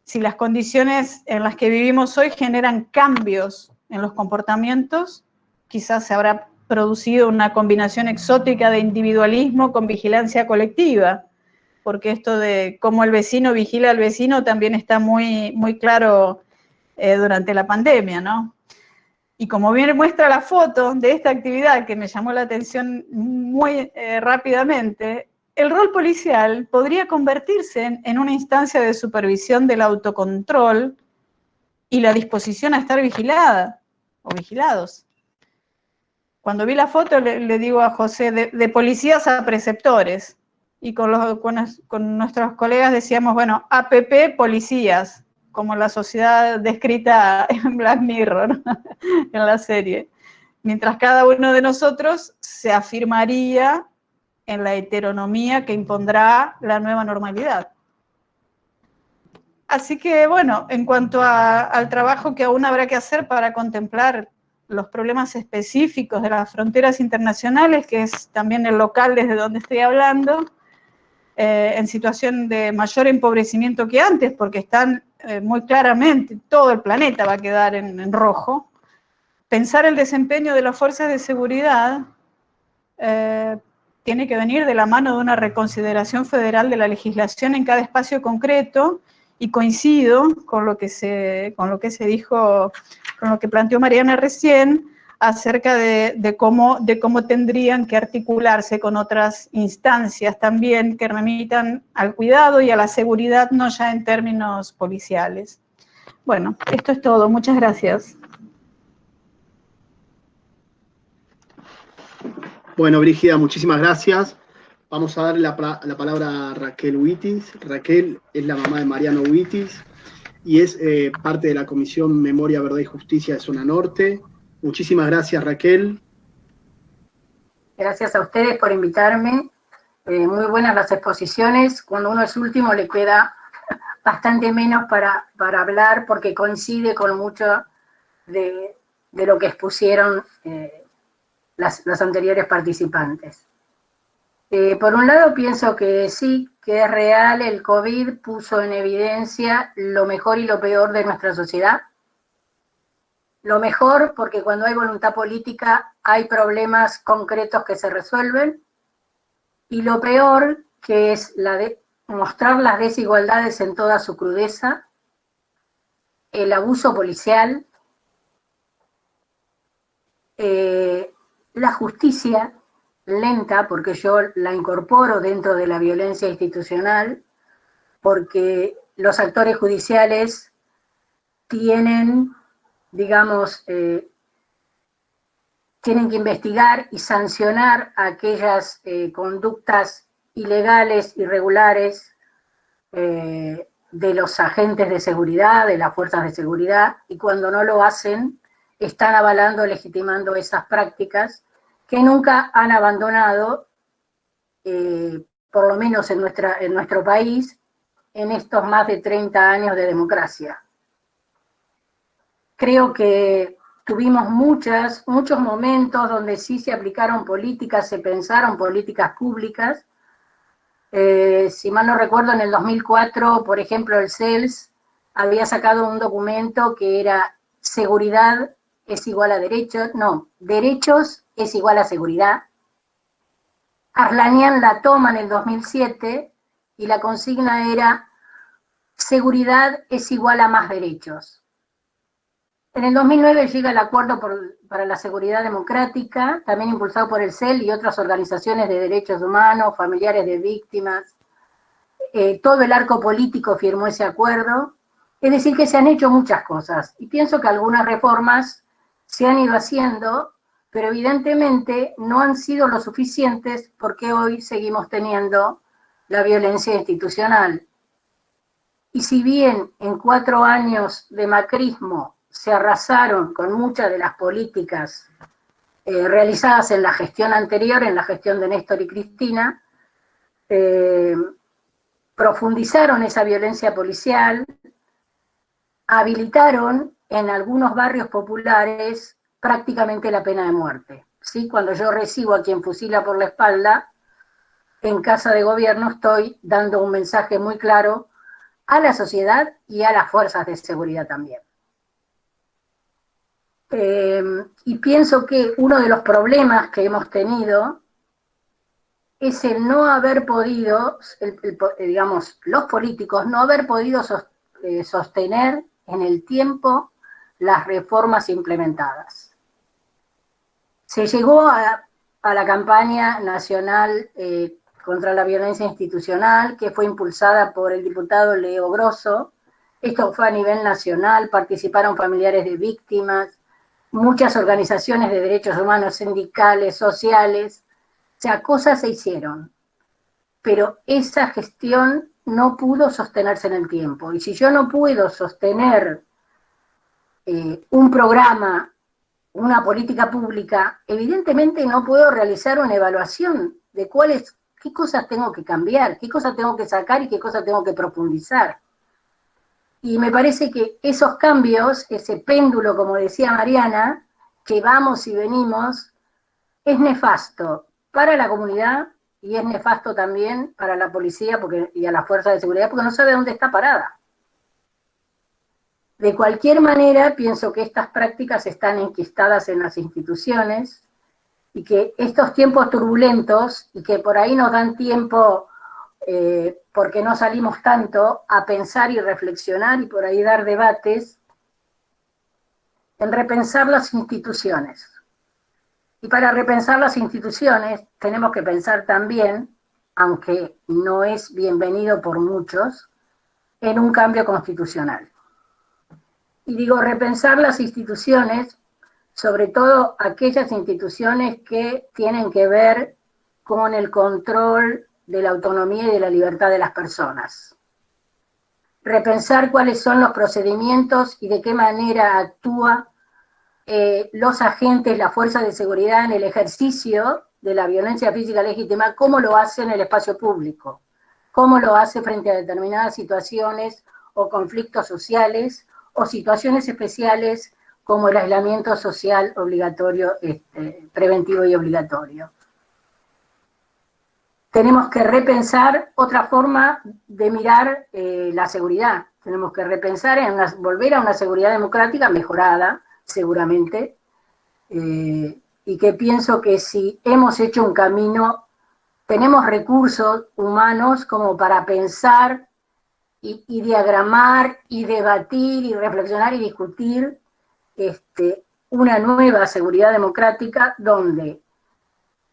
Si las condiciones en las que vivimos hoy generan cambios en los comportamientos, quizás se habrá producido una combinación exótica de individualismo con vigilancia colectiva, porque esto de cómo el vecino vigila al vecino también está muy, muy claro durante la pandemia, ¿no? Y como bien muestra la foto de esta actividad, que me llamó la atención muy rápidamente, el rol policial podría convertirse en una instancia de supervisión del autocontrol y la disposición a estar vigilada o vigilados. Cuando vi la foto le digo a José, de policías a preceptores, y con nuestros colegas decíamos, bueno, APP policías, como la sociedad descrita en Black Mirror, en la serie, mientras cada uno de nosotros se afirmaría en la heteronomía que impondrá la nueva normalidad. Así que, bueno, en cuanto al trabajo que aún habrá que hacer para contemplar los problemas específicos de las fronteras internacionales, que es también el local desde donde estoy hablando, en situación de mayor empobrecimiento que antes, porque están muy claramente, todo el planeta va a quedar en rojo. Pensar el desempeño de las fuerzas de seguridad tiene que venir de la mano de una reconsideración federal de la legislación en cada espacio concreto, y coincido con lo que se dijo, con lo que planteó Mariana recién, acerca de cómo tendrían que articularse con otras instancias también que remitan al cuidado y a la seguridad, no ya en términos policiales. Bueno, esto es todo. Muchas gracias. Bueno, Brígida, muchísimas gracias. Vamos a darle la palabra a Raquel Huitis. Raquel es la mamá de Mariano Huitis y es parte de la Comisión Memoria, Verdad y Justicia de Zona Norte. Muchísimas gracias, Raquel. Gracias a ustedes por invitarme. Muy buenas las exposiciones. Cuando uno es último le queda bastante menos para hablar porque coincide con mucho de lo que expusieron los anteriores participantes. Por un lado pienso que sí, que es real, el COVID puso en evidencia lo mejor y lo peor de nuestra sociedad. Lo mejor porque cuando hay voluntad política hay problemas concretos que se resuelven, y lo peor que es mostrar las desigualdades en toda su crudeza, el abuso policial, la justicia lenta, porque yo la incorporo dentro de la violencia institucional, porque los actores judiciales tienen, digamos, tienen que investigar y sancionar aquellas conductas ilegales, irregulares de los agentes de seguridad, de las fuerzas de seguridad, y cuando no lo hacen, están avalando, legitimando esas prácticas que nunca han abandonado, por lo menos en nuestro país, en estos más de 30 años de democracia. Creo que tuvimos muchos momentos donde sí se aplicaron políticas, se pensaron políticas públicas. Si mal no recuerdo, en el 2004, por ejemplo, el CELS había sacado un documento que era seguridad es igual a derechos, no, derechos es igual a seguridad. Arlanian la toma en el 2007 y la consigna era seguridad es igual a más derechos. En el 2009 llega el Acuerdo para la Seguridad Democrática, también impulsado por el CEL y otras organizaciones de derechos humanos, familiares de víctimas. Todo el arco político firmó ese acuerdo. Es decir, que se han hecho muchas cosas. Y pienso que algunas reformas se han ido haciendo, pero evidentemente no han sido lo suficientes porque hoy seguimos teniendo la violencia institucional. Y si bien en 4 años de macrismo se arrasaron con muchas de las políticas realizadas en la gestión anterior, en la gestión de Néstor y Cristina, profundizaron esa violencia policial, habilitaron en algunos barrios populares prácticamente la pena de muerte. ¿Sí? Cuando yo recibo a quien fusila por la espalda, en Casa de Gobierno estoy dando un mensaje muy claro a la sociedad y a las fuerzas de seguridad también. Y pienso que uno de los problemas que hemos tenido es el no haber podido, digamos, los políticos no haber podido sostener en el tiempo las reformas implementadas. Se llegó a la campaña nacional contra la violencia institucional, que fue impulsada por el diputado Leo Grosso. Esto fue a nivel nacional, participaron familiares de víctimas, muchas organizaciones de derechos humanos, sindicales, sociales, o sea, cosas se hicieron, pero esa gestión no pudo sostenerse en el tiempo. Y si yo no puedo sostener un programa, una política pública, evidentemente no puedo realizar una evaluación de qué cosas tengo que cambiar, qué cosas tengo que sacar y qué cosas tengo que profundizar. Y me parece que esos cambios, ese péndulo, como decía Mariana, que vamos y venimos, es nefasto para la comunidad y es nefasto también para la policía y a las fuerzas de seguridad, porque no sabe dónde está parada. De cualquier manera, pienso que estas prácticas están enquistadas en las instituciones y que estos tiempos turbulentos y que por ahí nos dan tiempo porque no salimos tanto a pensar y reflexionar y por ahí dar debates, en repensar las instituciones. Y para repensar las instituciones tenemos que pensar también, aunque no es bienvenido por muchos, en un cambio constitucional. Y digo repensar las instituciones, sobre todo aquellas instituciones que tienen que ver con el control de la autonomía y de la libertad de las personas. Repensar cuáles son los procedimientos y de qué manera actúa los agentes, la fuerza de seguridad en el ejercicio de la violencia física legítima, cómo lo hace en el espacio público, cómo lo hace frente a determinadas situaciones o conflictos sociales o situaciones especiales como el aislamiento social obligatorio, preventivo y obligatorio. Tenemos que repensar otra forma de mirar la seguridad. Tenemos que repensar en volver a una seguridad democrática mejorada, seguramente, y que pienso que si hemos hecho un camino, tenemos recursos humanos como para pensar y diagramar y debatir y reflexionar y discutir una nueva seguridad democrática donde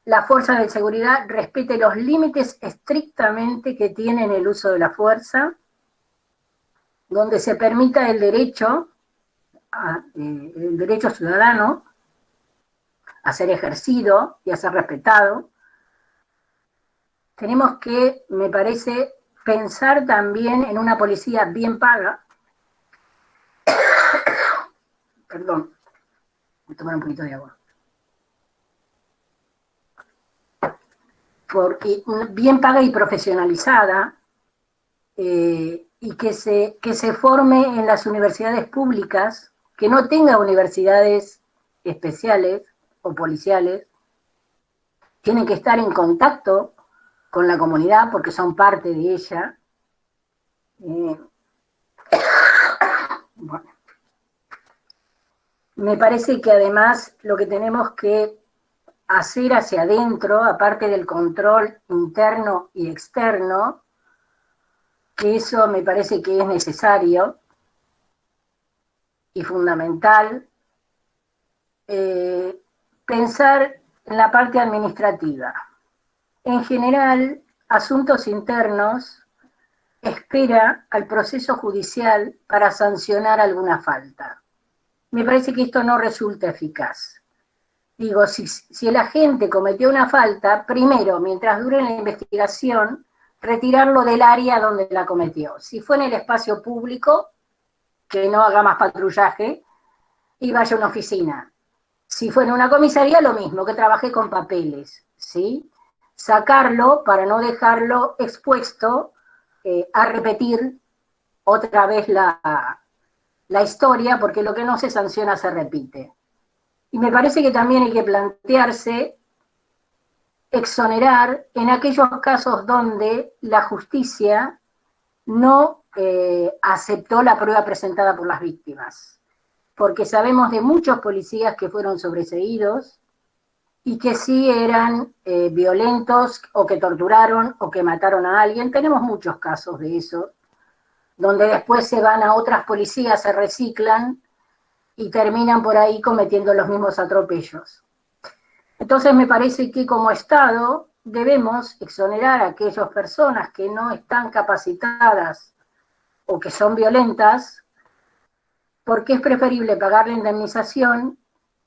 la fuerza de seguridad respete los límites estrictamente que tienen el uso de la fuerza, donde se permita el derecho ciudadano a ser ejercido y a ser respetado. Tenemos que, me parece, pensar también en una policía bien paga. Perdón, voy a tomar un poquito de agua. Porque bien paga y profesionalizada, y que se forme en las universidades públicas, que no tenga universidades especiales o policiales, tienen que estar en contacto con la comunidad porque son parte de ella. Bueno. Me parece que además lo que tenemos que hacer hacia adentro, aparte del control interno y externo, que eso me parece que es necesario y fundamental, pensar en la parte administrativa. En general, Asuntos Internos espera al proceso judicial para sancionar alguna falta. Me parece que esto no resulta eficaz. Digo, si el agente cometió una falta, primero, mientras dure la investigación, retirarlo del área donde la cometió. Si fue en el espacio público, que no haga más patrullaje y vaya a una oficina. Si fue en una comisaría, lo mismo, que trabaje con papeles, ¿sí? Sacarlo para no dejarlo expuesto a repetir otra vez la historia, porque lo que no se sanciona se repite. Y me parece que también hay que plantearse exonerar en aquellos casos donde la justicia no aceptó la prueba presentada por las víctimas. Porque sabemos de muchos policías que fueron sobreseídos y que sí eran violentos o que torturaron o que mataron a alguien. Tenemos muchos casos de eso, donde después se van a otras policías, se reciclan y terminan por ahí cometiendo los mismos atropellos. Entonces me parece que como Estado debemos exonerar a aquellas personas que no están capacitadas o que son violentas, porque es preferible pagar la indemnización,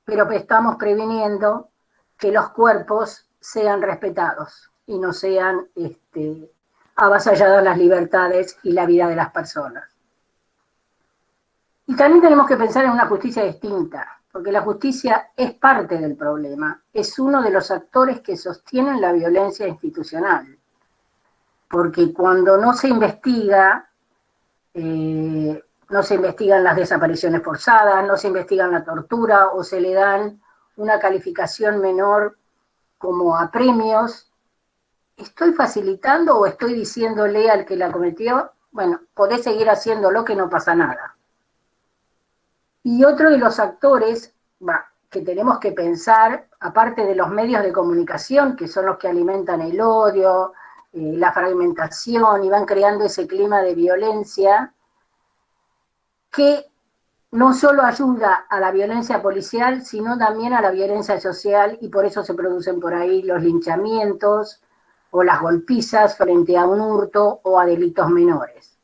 pero estamos previniendo que los cuerpos sean respetados y no sean avasalladas las libertades y la vida de las personas. Y también tenemos que pensar en una justicia distinta, porque la justicia es parte del problema, es uno de los actores que sostienen la violencia institucional, porque cuando no se investiga, no se investigan las desapariciones forzadas, no se investigan la tortura o se le dan una calificación menor como a premios, ¿estoy facilitando o estoy diciéndole al que la cometió, bueno, podés seguir haciéndolo que no pasa nada? Y otro de los actores que tenemos que pensar, aparte de los medios de comunicación, que son los que alimentan el odio, la fragmentación y van creando ese clima de violencia que no solo ayuda a la violencia policial, sino también a la violencia social, y por eso se producen por ahí los linchamientos o las golpizas frente a un hurto o a delitos menores.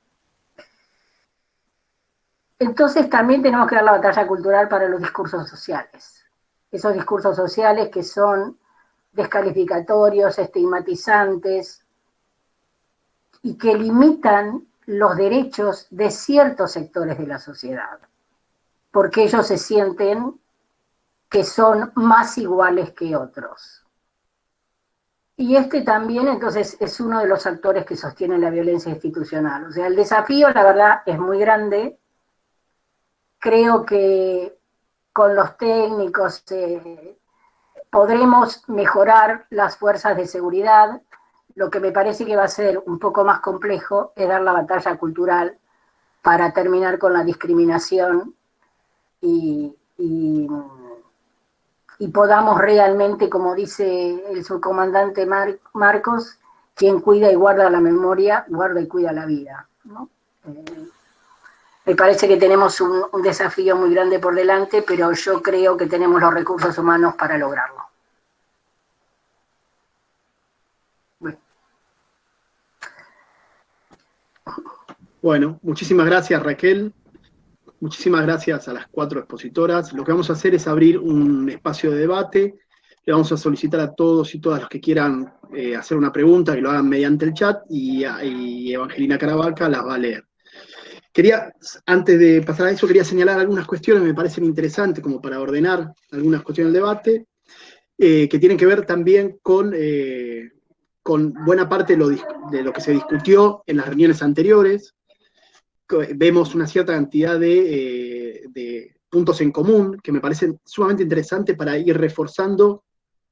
Entonces también tenemos que dar la batalla cultural para los discursos sociales. Esos discursos sociales que son descalificatorios, estigmatizantes, y que limitan los derechos de ciertos sectores de la sociedad, porque ellos se sienten que son más iguales que otros. Y este también, entonces, es uno de los actores que sostienen la violencia institucional. O sea, el desafío, la verdad, es muy grande. Creo que con los técnicos podremos mejorar las fuerzas de seguridad. Lo que me parece que va a ser un poco más complejo es dar la batalla cultural para terminar con la discriminación y podamos realmente, como dice el subcomandante Marcos, quien cuida y guarda la memoria, guarda y cuida la vida, ¿no? Me parece que tenemos un desafío muy grande por delante, pero yo creo que tenemos los recursos humanos para lograrlo. Bueno, muchísimas gracias, Raquel. Muchísimas gracias a las 4 expositoras. Lo que vamos a hacer es abrir un espacio de debate. Le vamos a solicitar a todos y todas los que quieran hacer una pregunta, que lo hagan mediante el chat, y Evangelina Caravaca las va a leer. Antes de pasar a eso, quería señalar algunas cuestiones que me parecen interesantes, como para ordenar algunas cuestiones del debate, que tienen que ver también con buena parte de lo que se discutió en las reuniones anteriores. Vemos una cierta cantidad de puntos en común que me parecen sumamente interesantes para ir reforzando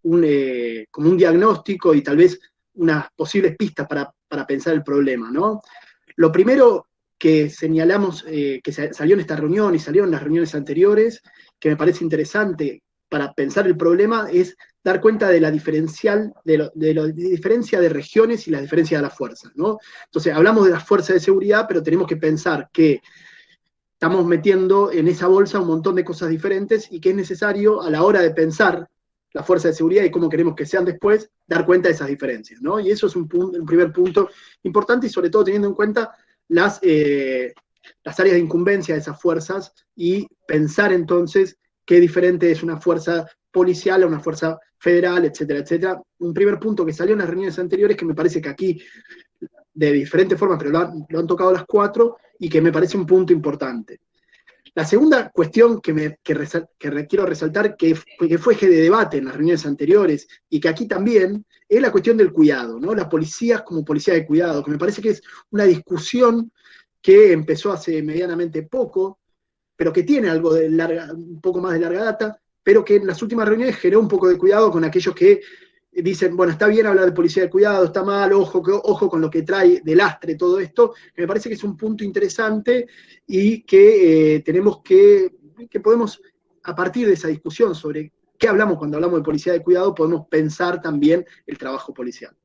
como un diagnóstico y tal vez unas posibles pistas para pensar el problema, ¿no? Lo primero que señalamos que salió en esta reunión y salió en las reuniones anteriores, que me parece interesante para pensar el problema, es dar cuenta de la diferencia de regiones y la diferencia de las fuerzas, ¿no? Entonces, hablamos de las fuerzas de seguridad, pero tenemos que pensar que estamos metiendo en esa bolsa un montón de cosas diferentes y que es necesario, a la hora de pensar la fuerza de seguridad y cómo queremos que sean después, dar cuenta de esas diferencias, ¿no? Y eso es un primer punto importante, y sobre todo teniendo en cuenta las áreas de incumbencia de esas fuerzas, y pensar entonces qué diferente es una fuerza policial a una fuerza federal, etcétera, etcétera. Un primer punto que salió en las reuniones anteriores, que me parece que aquí, de diferentes formas, pero lo han tocado las 4, y que me parece un punto importante. La segunda cuestión que quiero resaltar, que fue eje de debate en las reuniones anteriores, y que aquí también, es la cuestión del cuidado, ¿no? Las policías como policía de cuidado, que me parece que es una discusión que empezó hace medianamente poco, pero que tiene algo un poco más de larga data, pero que en las últimas reuniones generó un poco de cuidado con aquellos que dicen, bueno, está bien hablar de policía de cuidado, está mal, ojo con lo que trae de lastre todo esto, que me parece que es un punto interesante y que podemos, a partir de esa discusión sobre qué hablamos cuando hablamos de policía de cuidado, podemos pensar también el trabajo policial.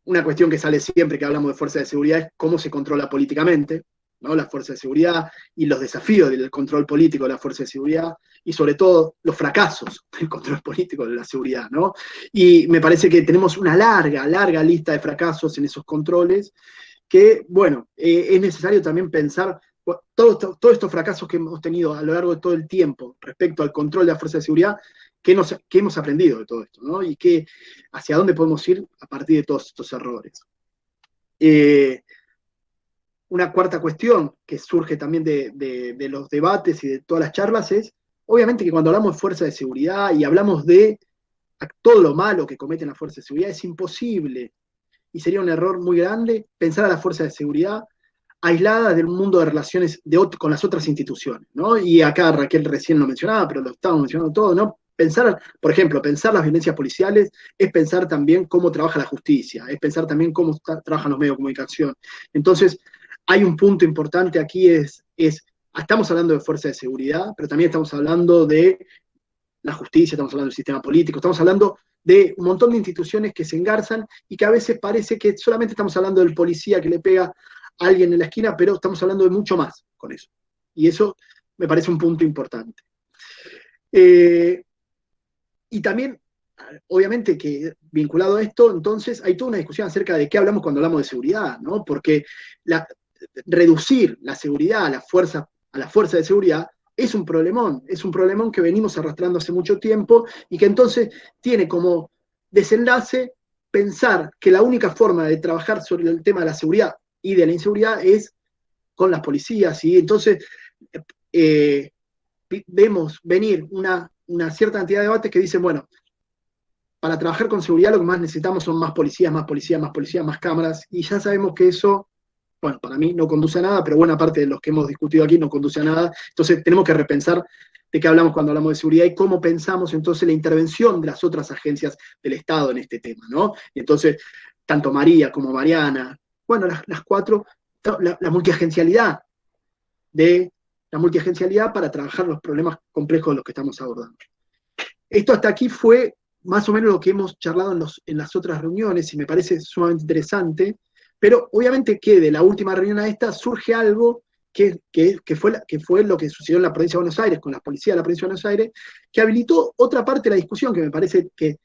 Una cuestión que sale siempre que hablamos de fuerza de seguridad es cómo se controla políticamente, ¿no? La fuerza de seguridad y los desafíos del control político de la fuerza de seguridad, y sobre todo los fracasos del control político de la seguridad, ¿no? Y me parece que tenemos una larga lista de fracasos en esos controles, que, bueno, es necesario también pensar todos estos fracasos que hemos tenido a lo largo de todo el tiempo respecto al control de la fuerza de seguridad, qué hemos aprendido de todo esto, ¿no? Y hacia dónde podemos ir a partir de todos estos errores. Una cuarta cuestión que surge también de los debates y de todas las charlas es, obviamente, que cuando hablamos de fuerza de seguridad y hablamos de todo lo malo que cometen las fuerzas de seguridad, es imposible, y sería un error muy grande, pensar a la fuerza de seguridad aislada del mundo de relaciones con las otras instituciones, ¿no? Y acá Raquel recién lo mencionaba, pero lo estamos mencionando todo, ¿no? Por ejemplo, pensar las violencias policiales es pensar también cómo trabaja la justicia, es pensar también cómo trabajan los medios de comunicación. Entonces, hay un punto importante aquí, estamos hablando de fuerza de seguridad, pero también estamos hablando de la justicia, estamos hablando del sistema político, estamos hablando de un montón de instituciones que se engarzan y que a veces parece que solamente estamos hablando del policía que le pega a alguien en la esquina, pero estamos hablando de mucho más con eso. Y eso me parece un punto importante. Y también, obviamente que vinculado a esto, entonces hay toda una discusión acerca de qué hablamos cuando hablamos de seguridad, ¿no? Porque reducir la seguridad a la fuerza de seguridad es un problemón que venimos arrastrando hace mucho tiempo y que entonces tiene como desenlace pensar que la única forma de trabajar sobre el tema de la seguridad y de la inseguridad es con las policías, y entonces vemos venir una cierta cantidad de debates que dicen, bueno, para trabajar con seguridad lo que más necesitamos son más policías, más policías, más policías, más cámaras, y ya sabemos que eso, bueno, para mí no conduce a nada, pero buena parte de los que hemos discutido aquí no conduce a nada. Entonces tenemos que repensar de qué hablamos cuando hablamos de seguridad y cómo pensamos entonces la intervención de las otras agencias del Estado en este tema, ¿no? Y entonces, tanto María como Mariana, bueno, las cuatro, la multiagencialidad para trabajar los problemas complejos de los que estamos abordando. Esto hasta aquí fue más o menos lo que hemos charlado en las otras reuniones y me parece sumamente interesante, pero obviamente que de la última reunión a esta surge algo que fue lo que sucedió en la provincia de Buenos Aires, con la policía de la provincia de Buenos Aires, que habilitó otra parte de la discusión que me parece que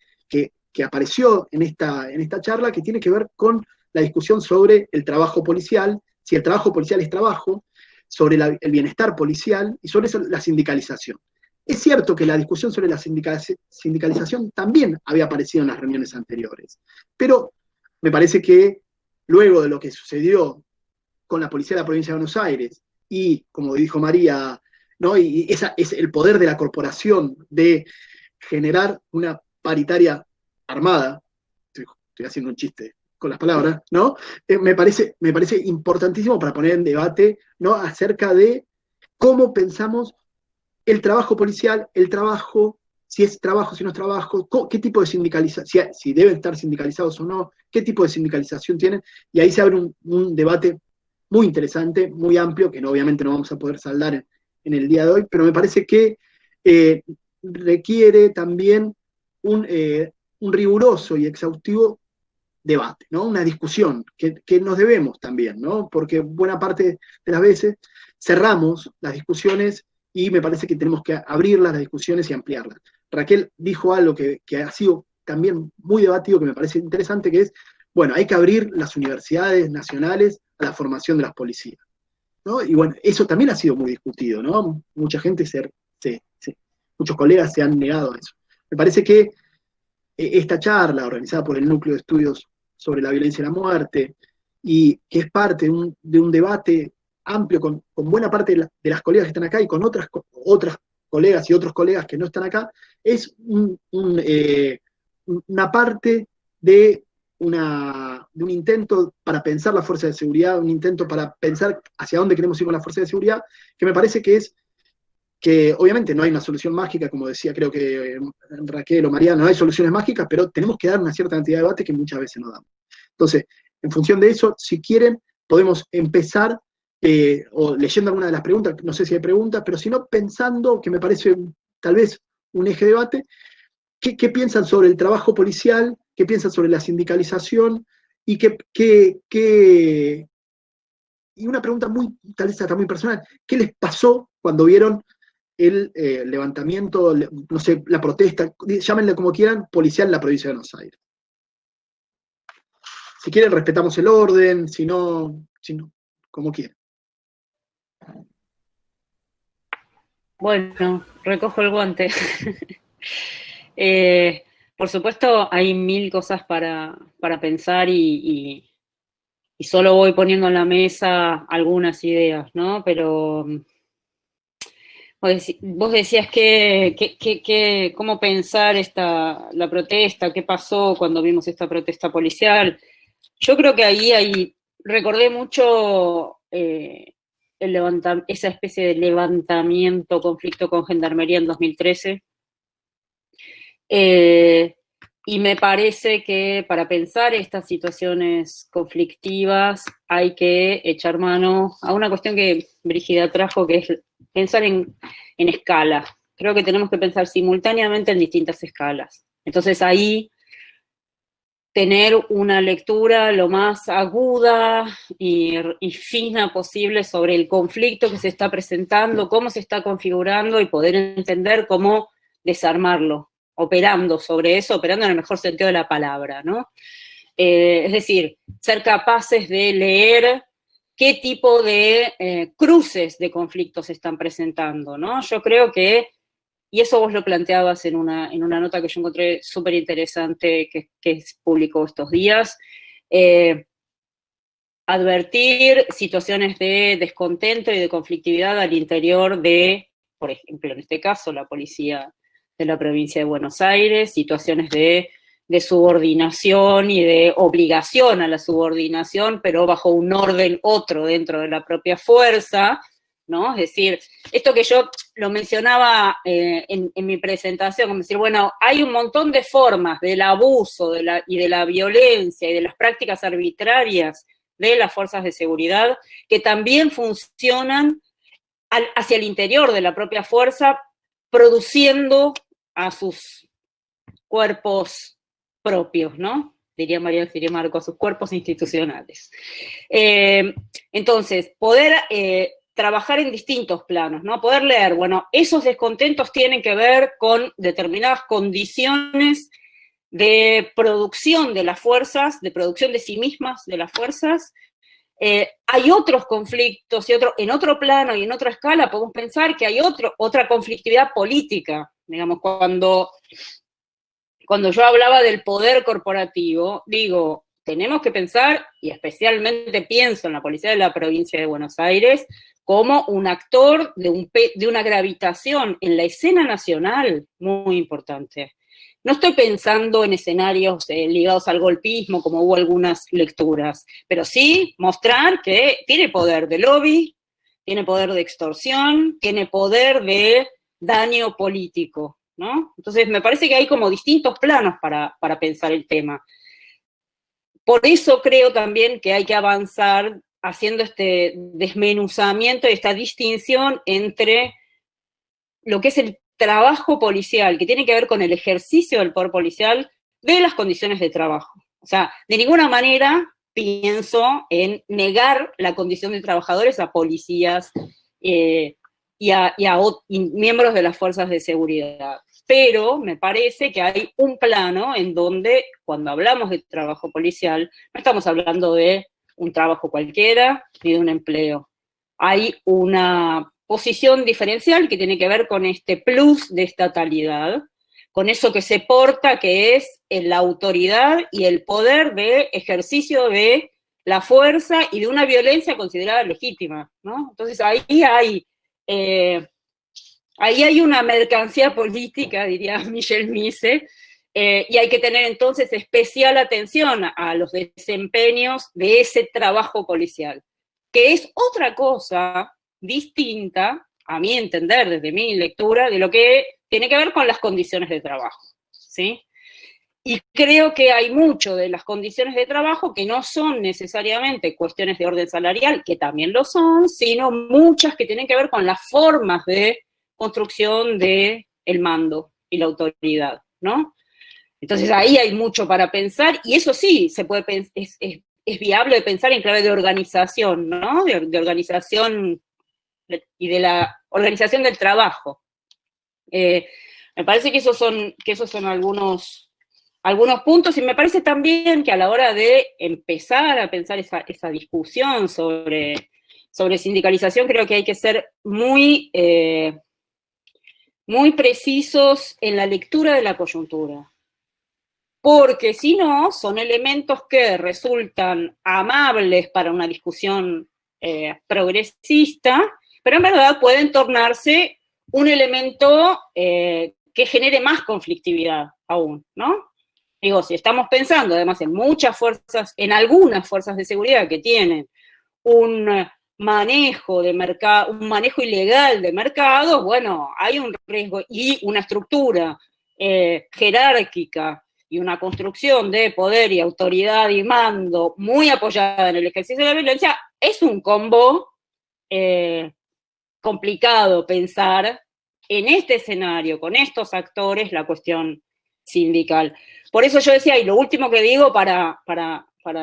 apareció en esta charla, que tiene que ver con la discusión sobre el trabajo policial, si el trabajo policial es trabajo, sobre el bienestar policial y sobre eso, la sindicalización. Es cierto que la discusión sobre la sindicalización también había aparecido en las reuniones anteriores, pero me parece que luego de lo que sucedió con la policía de la provincia de Buenos Aires y, como dijo María, ¿no? Y es el poder de la corporación de generar una paritaria armada, estoy haciendo un chiste con las palabras, ¿no? Me parece importantísimo para poner en debate, ¿no? Acerca de cómo pensamos el trabajo policial, el trabajo, si es trabajo, si no es trabajo, qué tipo de sindicalización, si deben estar sindicalizados o no, qué tipo de sindicalización tienen, y ahí se abre un debate muy interesante, muy amplio, que obviamente no vamos a poder saldar en el día de hoy, pero me parece que requiere también un riguroso y exhaustivo debate, ¿no? Una discusión que nos debemos también, ¿no? Porque buena parte de las veces cerramos las discusiones y me parece que tenemos que abrirlas, las discusiones, y ampliarlas. Raquel dijo algo que ha sido también muy debatido, que me parece interesante, que es, bueno, hay que abrir las universidades nacionales a la formación de las policías, ¿no? Y bueno, eso también ha sido muy discutido, ¿no? Mucha gente, muchos colegas se han negado a eso. Me parece que esta charla, organizada por el Núcleo de Estudios sobre la Violencia y la Muerte, y que es parte de un debate amplio con buena parte de las colegas que están acá y con otras colegas y otros colegas que no están acá, es una parte de un intento para pensar la fuerza de seguridad, un intento para pensar hacia dónde queremos ir con la fuerza de seguridad, que me parece que obviamente no hay una solución mágica, como decía creo que Raquel o Mariana, no hay soluciones mágicas, pero tenemos que dar una cierta cantidad de debate que muchas veces no damos. Entonces, en función de eso, si quieren, podemos empezar o leyendo alguna de las preguntas, no sé si hay preguntas, pero si no, pensando, que me parece tal vez un eje de debate, ¿qué piensan sobre el trabajo policial? ¿Qué piensan sobre la sindicalización? Y y una pregunta tal vez hasta muy personal, ¿qué les pasó cuando vieron el levantamiento, no sé, la protesta, llámenle como quieran, policial en la provincia de Buenos Aires? Si quieren, respetamos el orden, si no, como quieran. Bueno, recojo el guante. Por supuesto, hay mil cosas para pensar y solo voy poniendo en la mesa algunas ideas, ¿no? Pero vos decías cómo pensar la protesta, qué pasó cuando vimos esta protesta policial. Yo creo que ahí recordé mucho esa especie de levantamiento, conflicto con Gendarmería en 2013. Y me parece que para pensar estas situaciones conflictivas hay que echar mano a una cuestión que Brígida trajo, que es pensar en escala. Creo que tenemos que pensar simultáneamente en distintas escalas. Entonces ahí tener una lectura lo más aguda y fina posible sobre el conflicto que se está presentando, cómo se está configurando y poder entender cómo desarmarlo, operando sobre eso, operando en el mejor sentido de la palabra, ¿no? Es decir, ser capaces de leer qué tipo de cruces de conflictos se están presentando, ¿no? Yo creo que, y eso vos lo planteabas en una nota que yo encontré súper interesante que publicó estos días, advertir situaciones de descontento y de conflictividad al interior de, por ejemplo, en este caso, la policía de la provincia de Buenos Aires, situaciones de subordinación y de obligación a la subordinación, pero bajo un orden otro dentro de la propia fuerza, ¿no? Es decir, esto que yo lo mencionaba en mi presentación, como decir, bueno, hay un montón de formas del abuso y de la violencia y de las prácticas arbitrarias de las fuerzas de seguridad que también funcionan hacia el interior de la propia fuerza, produciendo a sus cuerpos propios, ¿no? Diría María Auxilio Marco, a sus cuerpos institucionales. Entonces, poder trabajar en distintos planos, ¿no? Poder leer, bueno, esos descontentos tienen que ver con determinadas condiciones de producción de las fuerzas, de producción de sí mismas de las fuerzas. Hay otros conflictos y en otro plano y en otra escala podemos pensar que hay otra conflictividad política, digamos, cuando yo hablaba del poder corporativo, digo, tenemos que pensar, y especialmente pienso en la policía de la provincia de Buenos Aires, como un actor de una gravitación en la escena nacional muy importante. No estoy pensando en escenarios ligados al golpismo, como hubo algunas lecturas, pero sí mostrar que tiene poder de lobby, tiene poder de extorsión, tiene poder de daño político, ¿no? Entonces me parece que hay como distintos planos para pensar el tema. Por eso creo también que hay que avanzar haciendo este desmenuzamiento y esta distinción entre lo que es el trabajo policial, que tiene que ver con el ejercicio del poder policial, de las condiciones de trabajo. O sea, de ninguna manera pienso en negar la condición de trabajadores a policías y miembros de las fuerzas de seguridad. Pero me parece que hay un plano en donde, cuando hablamos de trabajo policial, no estamos hablando de un trabajo cualquiera ni de un empleo. Hay una posición diferencial que tiene que ver con este plus de estatalidad, con eso que se porta, que es la autoridad y el poder de ejercicio de la fuerza y de una violencia considerada legítima, ¿no? Entonces ahí hay una mercancía política, diría Michel Mise, y hay que tener entonces especial atención a los desempeños de ese trabajo policial, que es otra cosa distinta, a mi entender, desde mi lectura, de lo que tiene que ver con las condiciones de trabajo, ¿sí? Y creo que hay mucho de las condiciones de trabajo que no son necesariamente cuestiones de orden salarial, que también lo son, sino muchas que tienen que ver con las formas de construcción del mando y la autoridad, ¿no? Entonces ahí hay mucho para pensar, y eso sí, se puede es viable de pensar en clave de organización, ¿no? De organización y de la organización del trabajo. Me parece que esos son algunos puntos, y me parece también que a la hora de empezar a pensar esa discusión sobre sindicalización, creo que hay que ser muy precisos en la lectura de la coyuntura. Porque si no, son elementos que resultan amables para una discusión progresista, pero en verdad pueden tornarse un elemento que genere más conflictividad aún, ¿no? Digo, si estamos pensando además en algunas fuerzas de seguridad que tienen un manejo de mercado, un manejo ilegal de mercados, bueno, hay un riesgo y una estructura jerárquica y una construcción de poder y autoridad y mando muy apoyada en el ejercicio de la violencia, es un combo complicado pensar en este escenario, con estos actores, la cuestión sindical. Por eso yo decía, y lo último que digo para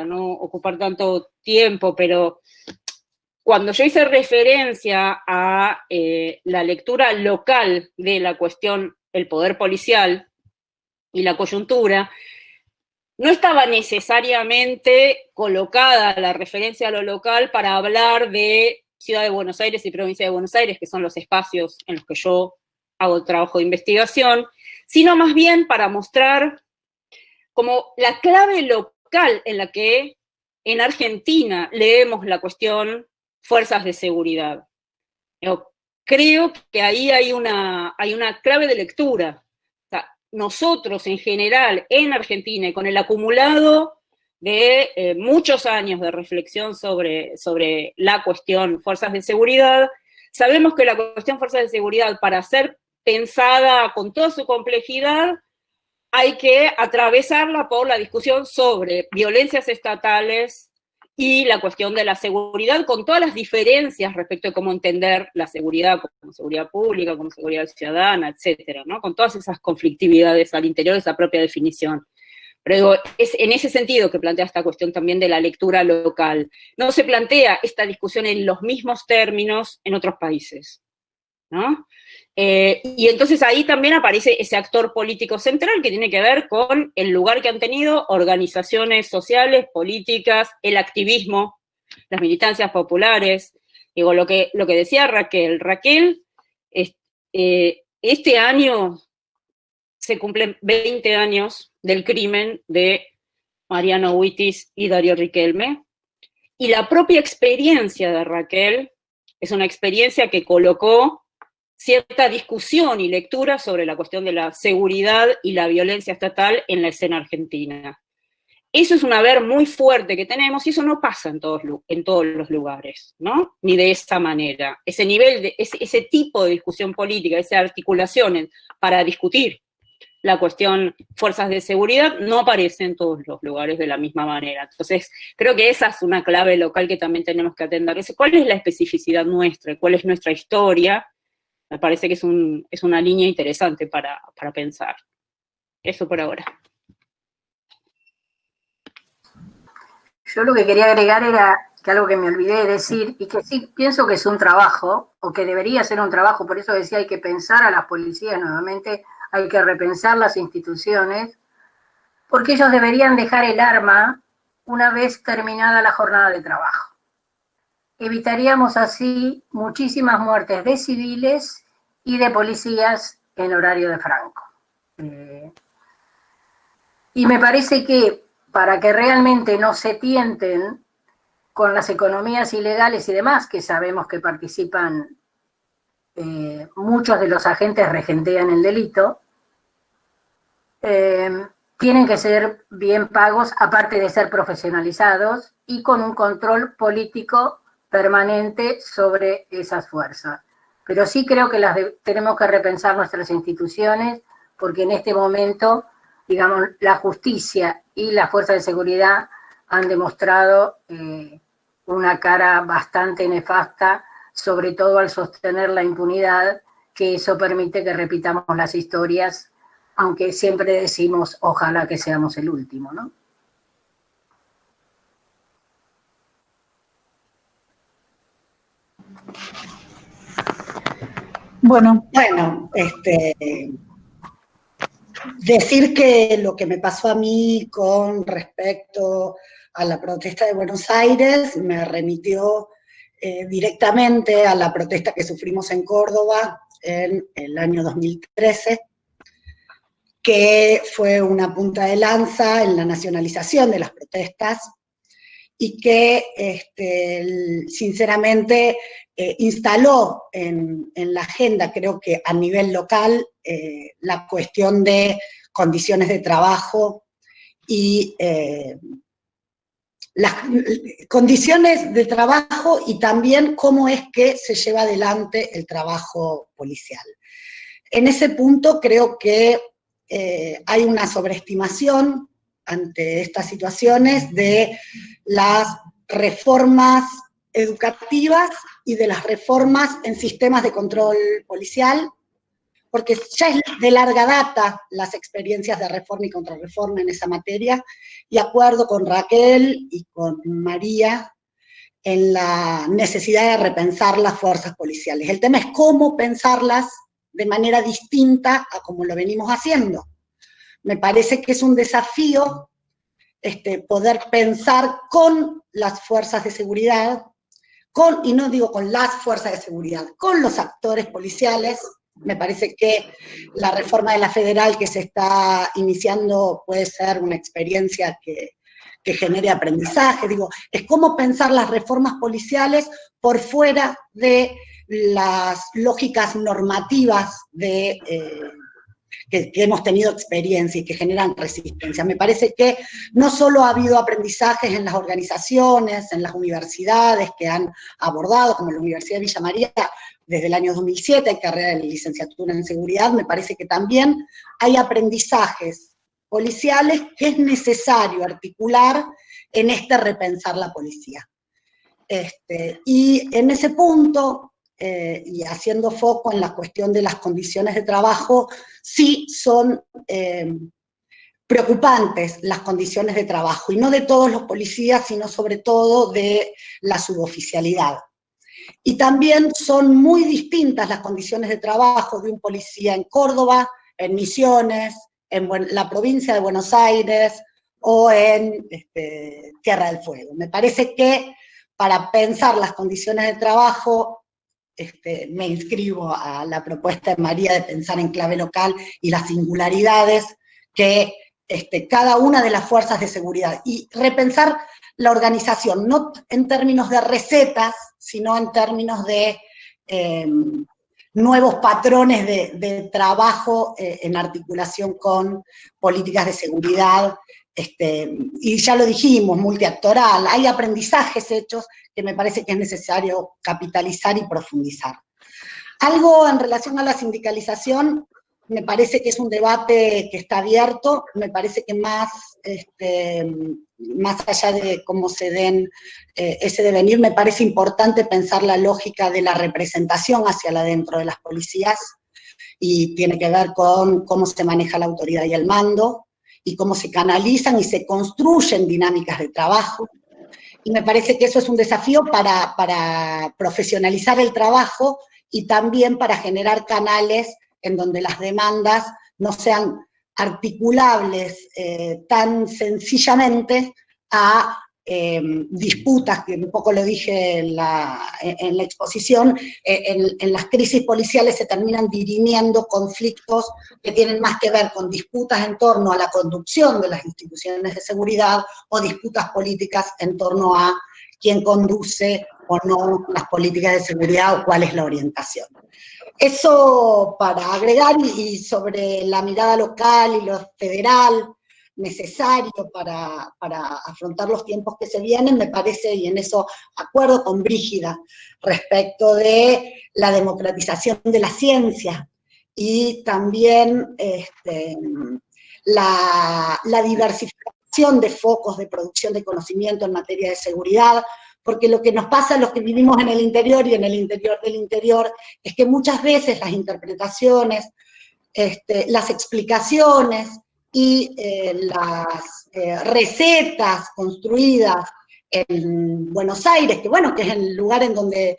no ocupar tanto tiempo, pero cuando yo hice referencia a la lectura local de la cuestión el poder policial y la coyuntura, no estaba necesariamente colocada la referencia a lo local para hablar de Ciudad de Buenos Aires y Provincia de Buenos Aires, que son los espacios en los que yo hago el trabajo de investigación, sino más bien para mostrar como la clave local en la que en Argentina leemos la cuestión fuerzas de seguridad. Yo creo que ahí hay una clave de lectura. O sea, nosotros en general en Argentina y con el acumulado de muchos años de reflexión sobre la cuestión fuerzas de seguridad, sabemos que la cuestión fuerzas de seguridad, para ser pensada con toda su complejidad, hay que atravesarla por la discusión sobre violencias estatales y la cuestión de la seguridad, con todas las diferencias respecto de cómo entender la seguridad como seguridad pública, como seguridad ciudadana, etcétera, ¿no? Con todas esas conflictividades al interior de esa propia definición. Pero digo, es en ese sentido que plantea esta cuestión también de la lectura local. No se plantea esta discusión en los mismos términos en otros países, ¿no? Y entonces ahí también aparece ese actor político central que tiene que ver con el lugar que han tenido organizaciones sociales, políticas, el activismo, las militancias populares. Digo, lo que decía Raquel. Raquel, este año se cumplen 20 años del crimen de Mariano Huitis y Darío Riquelme, y la propia experiencia de Raquel es una experiencia que colocó cierta discusión y lectura sobre la cuestión de la seguridad y la violencia estatal en la escena argentina. Eso es un haber muy fuerte que tenemos y eso no pasa en todos los lugares, ¿no? Ni de esa manera. Ese nivel, ese tipo de discusión política, esas articulaciones para discutir la cuestión fuerzas de seguridad no aparece en todos los lugares de la misma manera. Entonces, creo que esa es una clave local que también tenemos que atender. ¿Cuál es la especificidad nuestra? ¿Cuál es nuestra historia? Me parece que es una línea interesante para pensar. Eso por ahora. Yo lo que quería agregar era que algo que me olvidé de decir, y que sí pienso que es un trabajo, o que debería ser un trabajo, por eso decía hay que pensar a las policías nuevamente, hay que repensar las instituciones, porque ellos deberían dejar el arma una vez terminada la jornada de trabajo. Evitaríamos así muchísimas muertes de civiles y de policías en horario de Franco. Y me parece que para que realmente no se tienten con las economías ilegales y demás, que sabemos que participan, muchos de los agentes regentean el delito, tienen que ser bien pagos, aparte de ser profesionalizados, y con un control político permanente sobre esas fuerzas. Pero sí creo que tenemos que repensar nuestras instituciones, porque en este momento, digamos, la justicia y las fuerzas de seguridad han demostrado una cara bastante nefasta, sobre todo al sostener la impunidad, que eso permite que repitamos las historias, aunque siempre decimos, ojalá que seamos el último, ¿no? Bueno, decir que lo que me pasó a mí con respecto a la protesta de Buenos Aires me remitió directamente a la protesta que sufrimos en Córdoba en el año 2013, que fue una punta de lanza en la nacionalización de las protestas y que sinceramente instaló en la agenda, creo que a nivel local, la cuestión de condiciones de trabajo y las condiciones de trabajo y también cómo es que se lleva adelante el trabajo policial. En ese punto creo que hay una sobreestimación ante estas situaciones de las reformas educativas y de las reformas en sistemas de control policial, porque ya es de larga data las experiencias de reforma y contrarreforma en esa materia, y acuerdo con Raquel y con María en la necesidad de repensar las fuerzas policiales. El tema es cómo pensarlas de manera distinta a como lo venimos haciendo. Me parece que es un desafío poder pensar con las fuerzas de seguridad, y no digo con las fuerzas de seguridad, con los actores policiales. Me parece que la reforma de la federal que se está iniciando puede ser una experiencia que genere aprendizaje. Digo, es cómo pensar las reformas policiales por fuera de las lógicas normativas que hemos tenido experiencia y que generan resistencia. Me parece que no solo ha habido aprendizajes en las organizaciones, en las universidades que han abordado, como la Universidad de Villa María, desde el año 2007 hay carrera de licenciatura en seguridad, me parece que también hay aprendizajes policiales que es necesario articular en repensar la policía. Y en ese punto, y haciendo foco en la cuestión de las condiciones de trabajo, sí son preocupantes las condiciones de trabajo, y no de todos los policías, sino sobre todo de la suboficialidad. Y también son muy distintas las condiciones de trabajo de un policía en Córdoba, en Misiones, en la provincia de Buenos Aires o en Tierra del Fuego. Me parece que para pensar las condiciones de trabajo, me inscribo a la propuesta de María de pensar en clave local y las singularidades que cada una de las fuerzas de seguridad, y repensar la organización, no en términos de recetas, sino en términos de nuevos patrones de trabajo en articulación con políticas de seguridad, y ya lo dijimos, multiactoral. Hay aprendizajes hechos que me parece que es necesario capitalizar y profundizar. Algo en relación a la sindicalización, me parece que es un debate que está abierto, me parece que más allá de cómo se den ese devenir, me parece importante pensar la lógica de la representación hacia adentro de las policías, y tiene que ver con cómo se maneja la autoridad y el mando, y cómo se canalizan y se construyen dinámicas de trabajo. Y me parece que eso es un desafío para profesionalizar el trabajo y también para generar canales en donde las demandas no sean articulables tan sencillamente a disputas, que un poco lo dije en la exposición, en las crisis policiales se terminan dirimiendo conflictos que tienen más que ver con disputas en torno a la conducción de las instituciones de seguridad, o disputas políticas en torno a quién conduce o no las políticas de seguridad o cuál es la orientación. Eso para agregar, y sobre la mirada local y lo federal necesario para afrontar los tiempos que se vienen, me parece, y en eso acuerdo con Brígida, respecto de la democratización de la ciencia, y también la diversificación de focos de producción de conocimiento en materia de seguridad, porque lo que nos pasa a los que vivimos en el interior y en el interior del interior es que muchas veces las interpretaciones, las explicaciones y las recetas construidas en Buenos Aires, que bueno, que es el lugar en donde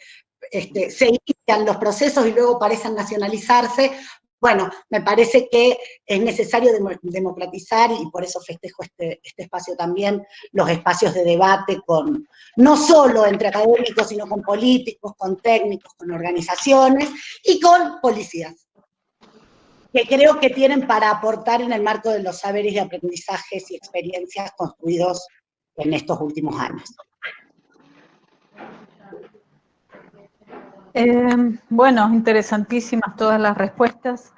se inician los procesos y luego parecen nacionalizarse. Bueno, me parece que es necesario democratizar, y por eso festejo este espacio también, los espacios de debate no solo entre académicos, sino con políticos, con técnicos, con organizaciones y con policías, que creo que tienen para aportar en el marco de los saberes y aprendizajes y experiencias construidos en estos últimos años. Bueno, interesantísimas todas las respuestas.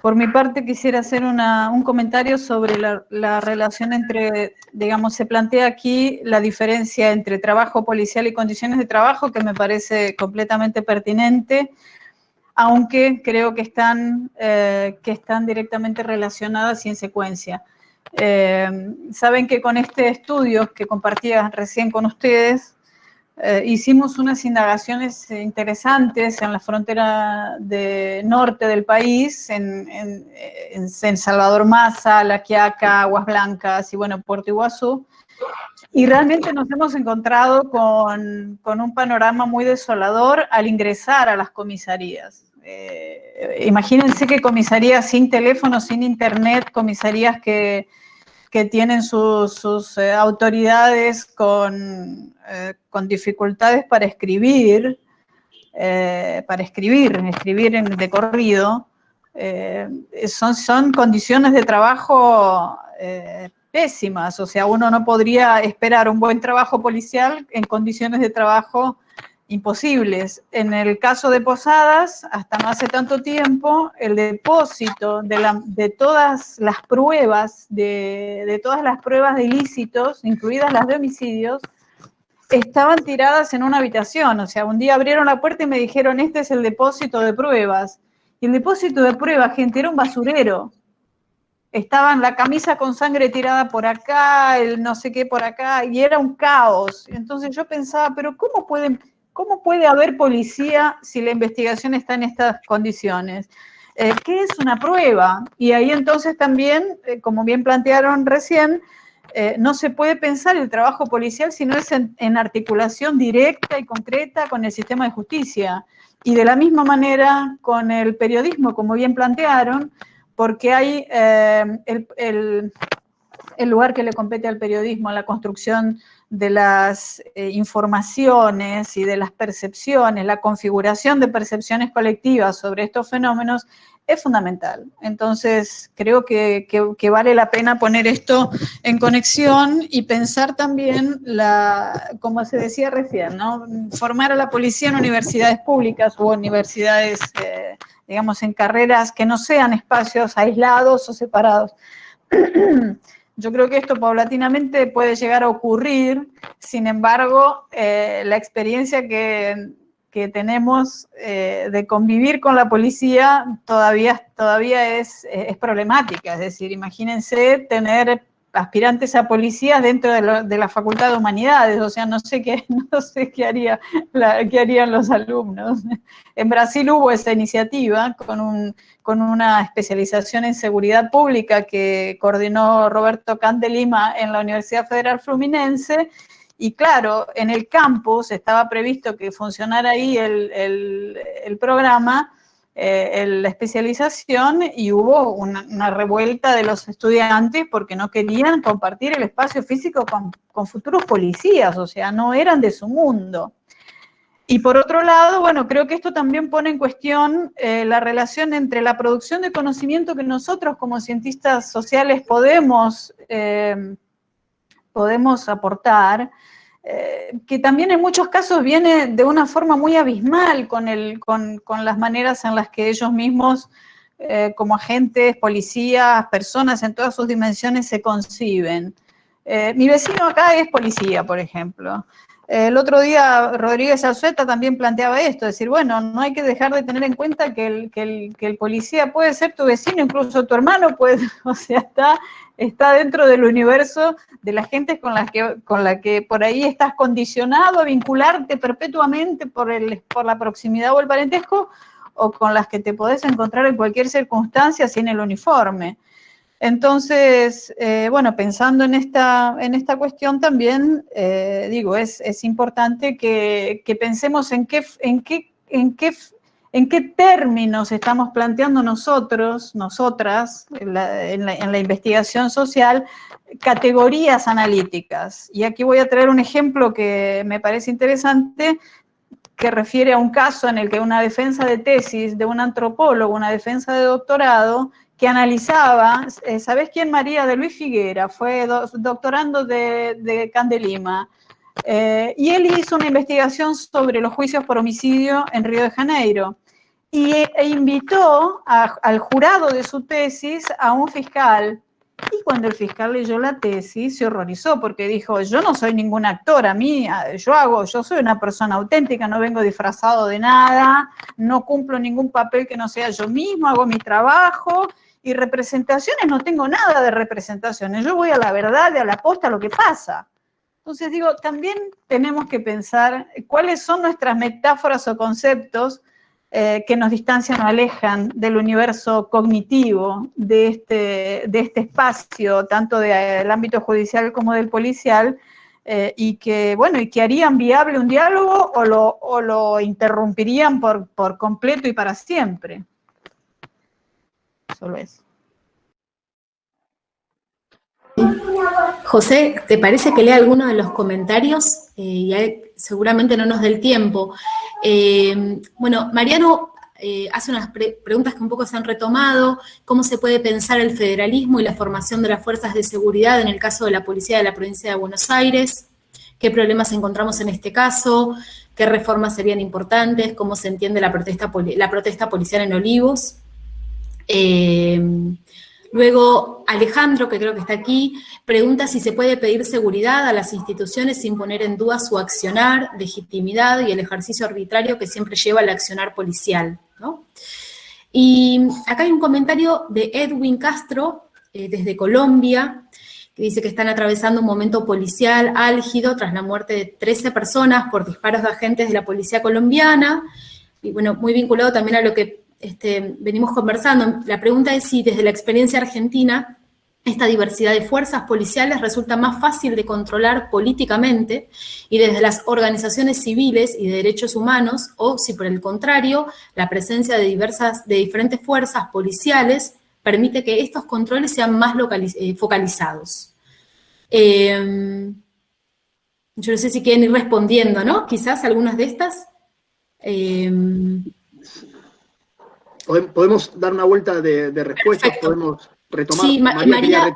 Por mi parte quisiera hacer un comentario sobre la relación entre, digamos, se plantea aquí la diferencia entre trabajo policial y condiciones de trabajo, que me parece completamente pertinente, aunque creo que están directamente relacionadas y en secuencia. Saben que con este estudio que compartía recién con ustedes, hicimos unas indagaciones interesantes en la frontera norte del país, en Salvador Maza, La Quiaca, Aguas Blancas y bueno, Puerto Iguazú, y realmente nos hemos encontrado con un panorama muy desolador al ingresar a las comisarías. Imagínense que comisarías sin teléfono, sin internet, comisarías que tienen sus autoridades con dificultades para escribir de corrido, son condiciones de trabajo pésimas, o sea, uno no podría esperar un buen trabajo policial en condiciones de trabajo imposibles. En el caso de Posadas, hasta no hace tanto tiempo, el depósito de todas las pruebas, de todas las pruebas de ilícitos, incluidas las de homicidios, estaban tiradas en una habitación. O sea, un día abrieron la puerta y me dijeron, este es el depósito de pruebas. Y el depósito de pruebas, gente, era un basurero. Estaban la camisa con sangre tirada por acá, el no sé qué por acá, y era un caos. Entonces yo pensaba, pero ¿cómo puede haber policía si la investigación está en estas condiciones? ¿Qué es una prueba? Y ahí entonces también, como bien plantearon recién, no se puede pensar el trabajo policial si no es en articulación directa y concreta con el sistema de justicia. Y de la misma manera con el periodismo, como bien plantearon, porque hay el lugar que le compete al periodismo, la construcción de las informaciones y de las percepciones, la configuración de percepciones colectivas sobre estos fenómenos es fundamental. Entonces, creo que vale la pena poner esto en conexión y pensar también, como se decía recién, ¿no? Formar a la policía en universidades públicas o universidades, digamos, en carreras que no sean espacios aislados o separados. Yo creo que esto paulatinamente puede llegar a ocurrir, sin embargo, la experiencia que tenemos de convivir con la policía todavía es problemática. Es decir, imagínense tener aspirantes a policías dentro de la Facultad de Humanidades, o sea, no sé qué harían los alumnos. En Brasil hubo esa iniciativa con una especialización en seguridad pública que coordinó Roberto Candelima en la Universidad Federal Fluminense, y claro, en el campus estaba previsto que funcionara ahí el programa, la especialización, y hubo una revuelta de los estudiantes porque no querían compartir el espacio físico con futuros policías, o sea, no eran de su mundo. Y por otro lado, bueno, creo que esto también pone en cuestión la relación entre la producción de conocimiento que nosotros como cientistas sociales podemos aportar, que también en muchos casos viene de una forma muy abismal con las maneras en las que ellos mismos, como agentes, policías, personas en todas sus dimensiones se conciben. Mi vecino acá es policía, por ejemplo. El otro día Rodríguez Alzueta también planteaba esto, es decir, bueno, no hay que dejar de tener en cuenta que el policía puede ser tu vecino, incluso tu hermano, o sea, está dentro del universo de la gente con la que por ahí estás condicionado a vincularte perpetuamente por la proximidad o el parentesco, o con las que te podés encontrar en cualquier circunstancia sin el uniforme. Entonces, bueno, pensando en esta cuestión también, digo, es importante que pensemos en qué términos estamos planteando nosotros, nosotras, en la investigación social, categorías analíticas. Y aquí voy a traer un ejemplo que me parece interesante, que refiere a un caso en el que una defensa de tesis de un antropólogo, una defensa de doctorado, que analizaba, ¿sabés quién? María de Luis Figuera, fue doctorando de Candelima, y él hizo una investigación sobre los juicios por homicidio en Río de Janeiro, e invitó al jurado de su tesis a un fiscal. Y cuando el fiscal leyó la tesis, se horrorizó porque dijo, yo no soy ningún actor, yo soy una persona auténtica, no vengo disfrazado de nada, no cumplo ningún papel que no sea yo mismo, hago mi trabajo, y representaciones, no tengo nada de representaciones, yo voy a la verdad, a la posta, a lo que pasa. Entonces digo, también tenemos que pensar cuáles son nuestras metáforas o conceptos que nos distancian o alejan del universo cognitivo de este espacio, tanto del ámbito judicial como del policial, y que harían viable un diálogo o lo interrumpirían por completo y para siempre. Solo eso. José, ¿te parece que lea alguno de los comentarios? Seguramente no nos dé el tiempo. Bueno, Mariano hace unas preguntas que un poco se han retomado. ¿Cómo se puede pensar el federalismo y la formación de las fuerzas de seguridad en el caso de la policía de la provincia de Buenos Aires? ¿Qué problemas encontramos en este caso? ¿Qué reformas serían importantes? ¿Cómo se entiende la protesta policial en Olivos? Luego, Alejandro, que creo que está aquí, pregunta si se puede pedir seguridad a las instituciones sin poner en duda su accionar, legitimidad y el ejercicio arbitrario que siempre lleva al accionar policial, ¿no? Y acá hay un comentario de Edwin Castro, desde Colombia, que dice que están atravesando un momento policial álgido tras la muerte de 13 personas por disparos de agentes de la policía colombiana, y bueno, muy vinculado también a lo que venimos conversando. La pregunta es si desde la experiencia argentina esta diversidad de fuerzas policiales resulta más fácil de controlar políticamente y desde las organizaciones civiles y de derechos humanos, o si por el contrario la presencia de diferentes fuerzas policiales permite que estos controles sean más focalizados. Yo no sé si quieren ir respondiendo, ¿no? Quizás algunas de estas. Podemos dar una vuelta de respuestas, podemos retomar. Sí, María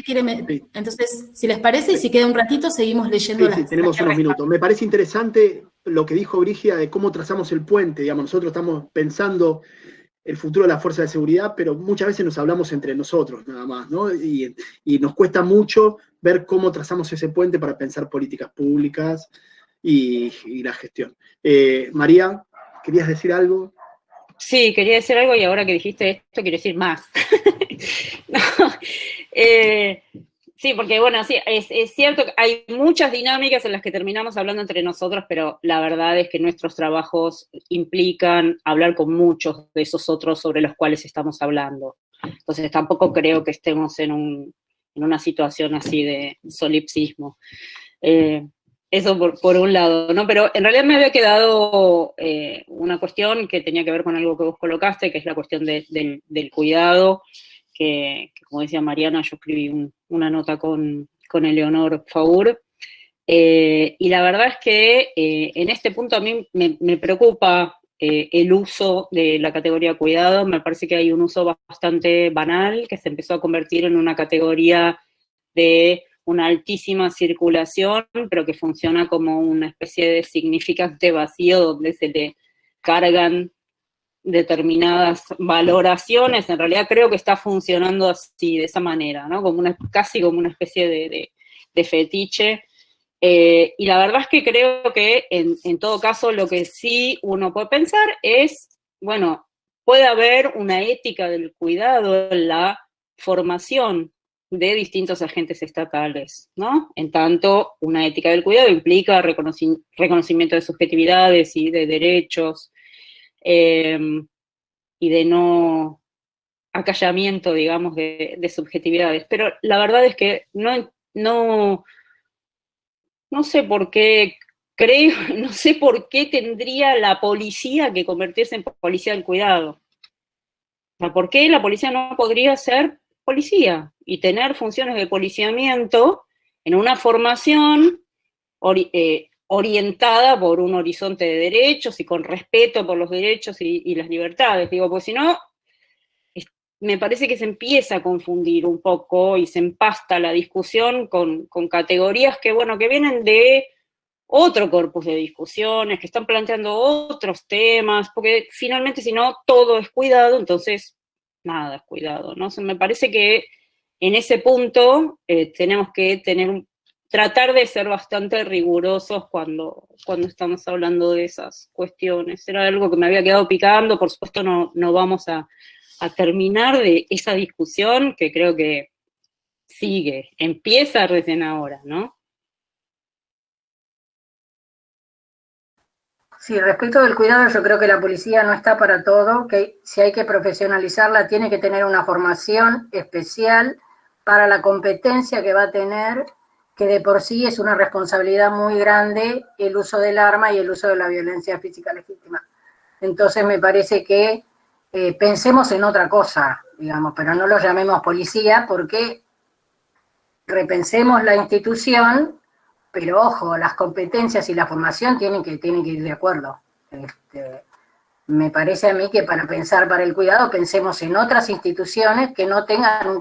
quiere sí. Entonces, si les parece, y si queda un ratito, seguimos leyendo sí, tenemos unos minutos. Me parece interesante lo que dijo Brígida de cómo trazamos el puente. Digamos, nosotros estamos pensando el futuro de la fuerza de seguridad, pero muchas veces nos hablamos entre nosotros nada más, ¿no? Y nos cuesta mucho ver cómo trazamos ese puente para pensar políticas públicas y la gestión. María, ¿querías decir algo? Sí, quería decir algo y ahora que dijiste esto quiero decir más. No, sí, porque bueno, sí, es cierto que hay muchas dinámicas en las que terminamos hablando entre nosotros, pero la verdad es que nuestros trabajos implican hablar con muchos de esos otros sobre los cuales estamos hablando. Entonces tampoco creo que estemos en una situación así de solipsismo. Eso por un lado, ¿no? Pero en realidad me había quedado una cuestión que tenía que ver con algo que vos colocaste, que es la cuestión del cuidado, que como decía Mariana, yo escribí una nota con Eleonor Faur, y la verdad es que en este punto a mí me preocupa el uso de la categoría cuidado. Me parece que hay un uso bastante banal, que se empezó a convertir en una categoría de una altísima circulación, pero que funciona como una especie de significante vacío donde se le cargan determinadas valoraciones. En realidad creo que está funcionando así, de esa manera, ¿no? Casi como una especie de fetiche. Y la verdad es que creo que en todo caso lo que sí uno puede pensar es, bueno, puede haber una ética del cuidado en la formación de distintos agentes estatales, ¿no? En tanto, una ética del cuidado implica reconocimiento de subjetividades y de derechos, y de no acallamiento, digamos, de subjetividades. Pero la verdad es que no sé por qué no sé por qué tendría la policía que convertirse en policía del cuidado. O sea, ¿por qué la policía no podría ser policía y tener funciones de policiamiento en una formación orientada por un horizonte de derechos y con respeto por los derechos y las libertades? Digo, pues si no, me parece que se empieza a confundir un poco y se empasta la discusión con categorías que, bueno, que vienen de otro corpus de discusiones, que están planteando otros temas, porque finalmente si no todo es cuidado, entonces nada es cuidado, ¿no? O sea, me parece que en ese punto tenemos que tratar de ser bastante rigurosos cuando estamos hablando de esas cuestiones. Era algo que me había quedado picando, por supuesto no vamos a terminar de esa discusión que creo que empieza recién ahora, ¿no? Sí, respecto del cuidado, yo creo que la policía no está para todo, que si hay que profesionalizarla, tiene que tener una formación especial para la competencia que va a tener, que de por sí es una responsabilidad muy grande el uso del arma y el uso de la violencia física legítima. Entonces me parece que pensemos en otra cosa, digamos, pero no lo llamemos policía, porque repensemos la institución, pero ojo, las competencias y la formación tienen que ir de acuerdo. Me parece a mí que para pensar para el cuidado, pensemos en otras instituciones que no tengan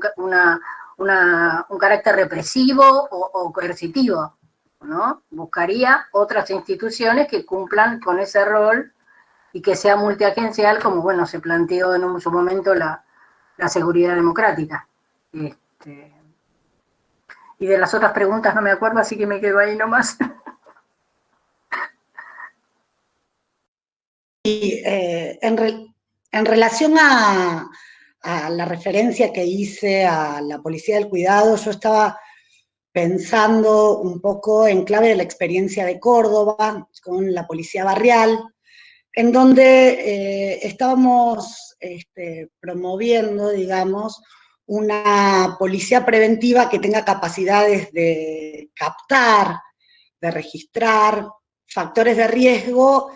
un carácter represivo o coercitivo, ¿no? Buscaría otras instituciones que cumplan con ese rol y que sea multiagencial, como, bueno, se planteó en su momento la seguridad democrática. Y de las otras preguntas no me acuerdo, así que me quedo ahí nomás. Y en relación a la referencia que hice a la policía del cuidado, yo estaba pensando un poco en clave de la experiencia de Córdoba, con la policía barrial, en donde estábamos promoviendo, digamos, una policía preventiva que tenga capacidades de captar, de registrar factores de riesgo,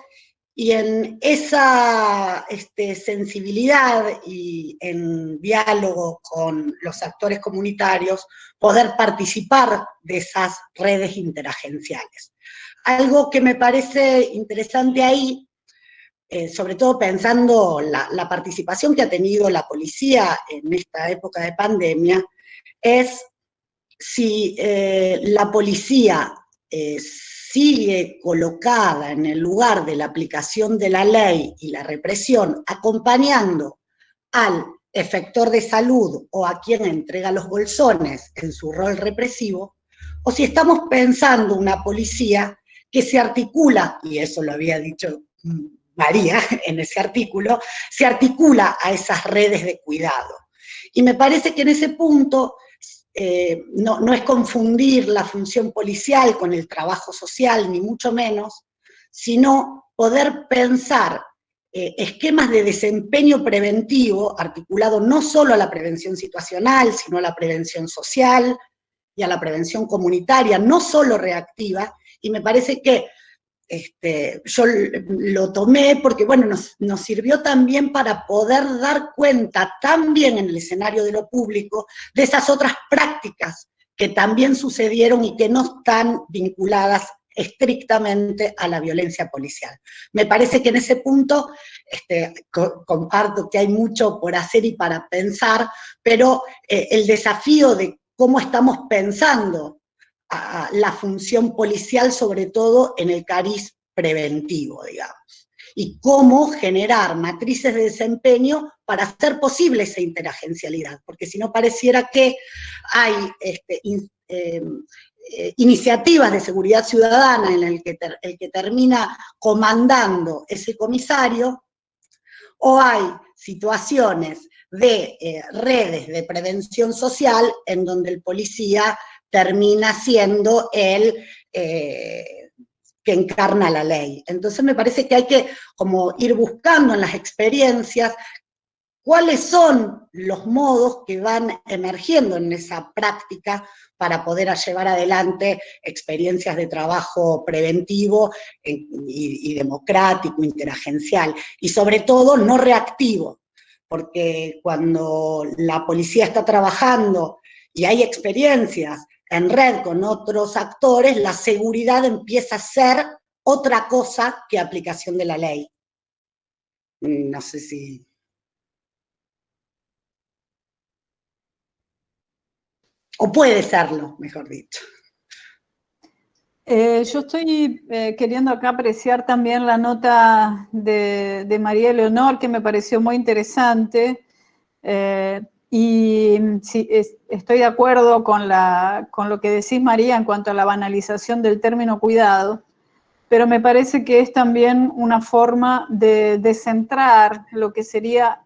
y en esa sensibilidad y en diálogo con los actores comunitarios, poder participar de esas redes interagenciales. Algo que me parece interesante ahí, sobre todo pensando la participación que ha tenido la policía en esta época de pandemia, es si la policía sigue colocada en el lugar de la aplicación de la ley y la represión, acompañando al efector de salud o a quien entrega los bolsones en su rol represivo, o si estamos pensando una policía que se articula, y eso lo había dicho María en ese artículo, se articula a esas redes de cuidado. Y me parece que en ese punto no es confundir la función policial con el trabajo social, ni mucho menos, sino poder pensar esquemas de desempeño preventivo articulado no solo a la prevención situacional, sino a la prevención social y a la prevención comunitaria, no solo reactiva, y me parece que yo lo tomé porque, bueno, nos sirvió también para poder dar cuenta también en el escenario de lo público de esas otras prácticas que también sucedieron y que no están vinculadas estrictamente a la violencia policial. Me parece que en ese punto comparto que hay mucho por hacer y para pensar, pero el desafío de cómo estamos pensando a la función policial, sobre todo en el cariz preventivo, digamos, y cómo generar matrices de desempeño para hacer posible esa interagencialidad, porque si no pareciera que hay iniciativas de seguridad ciudadana en el que termina comandando ese comisario, o hay situaciones de redes de prevención social en donde el policía termina siendo el que encarna la ley. Entonces me parece que hay que como ir buscando en las experiencias cuáles son los modos que van emergiendo en esa práctica para poder llevar adelante experiencias de trabajo preventivo y democrático, interagencial, y sobre todo no reactivo, porque cuando la policía está trabajando y hay experiencias en red con otros actores, la seguridad empieza a ser otra cosa que aplicación de la ley. No sé si... O puede serlo, mejor dicho. Yo estoy queriendo acá apreciar también la nota de María Leonor, que me pareció muy interesante, y sí, estoy de acuerdo con lo que decís, María, en cuanto a la banalización del término cuidado, pero me parece que es también una forma de centrar lo que sería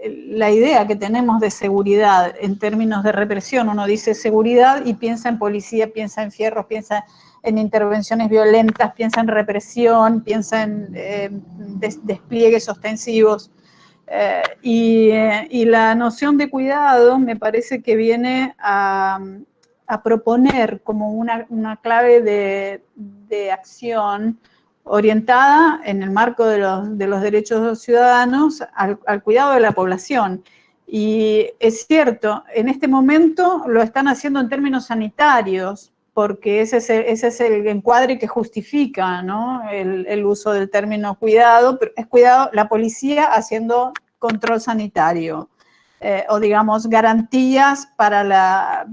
la idea que tenemos de seguridad en términos de represión. Uno dice seguridad y piensa en policía, piensa en fierros, piensa en intervenciones violentas, piensa en represión, piensa en despliegues ostensivos. Y la noción de cuidado me parece que viene a proponer como una clave de acción orientada en el marco de los derechos ciudadanos al cuidado de la población. Y es cierto, en este momento lo están haciendo en términos sanitarios, porque ese es el encuadre que justifica, ¿no?, el uso del término cuidado, pero es cuidado, la policía haciendo control sanitario, o digamos garantías para la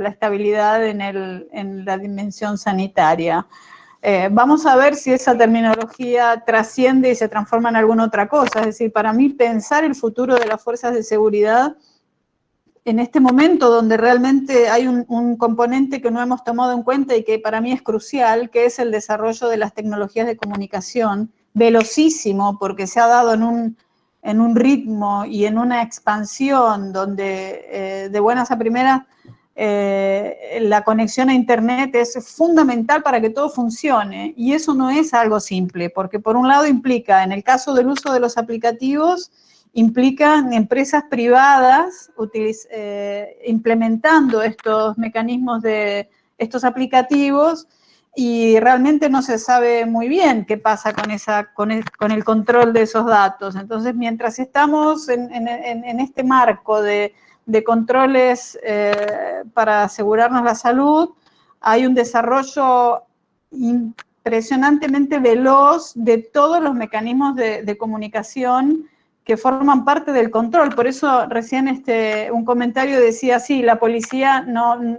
estabilidad en la dimensión sanitaria. Vamos a ver si esa terminología trasciende y se transforma en alguna otra cosa. Es decir, para mí pensar el futuro de las fuerzas de seguridad en este momento donde realmente hay un componente que no hemos tomado en cuenta y que para mí es crucial, que es el desarrollo de las tecnologías de comunicación, velocísimo, porque se ha dado en un ritmo y en una expansión donde de buenas a primeras la conexión a Internet es fundamental para que todo funcione, y eso no es algo simple, porque por un lado implica, en el caso del uso de los aplicativos, implican empresas privadas implementando estos mecanismos de estos aplicativos, y realmente no se sabe muy bien qué pasa con el control de esos datos. Entonces, mientras estamos en este marco de controles para asegurarnos la salud, hay un desarrollo impresionantemente veloz de todos los mecanismos de comunicación que forman parte del control. Por eso recién un comentario decía, sí, la policía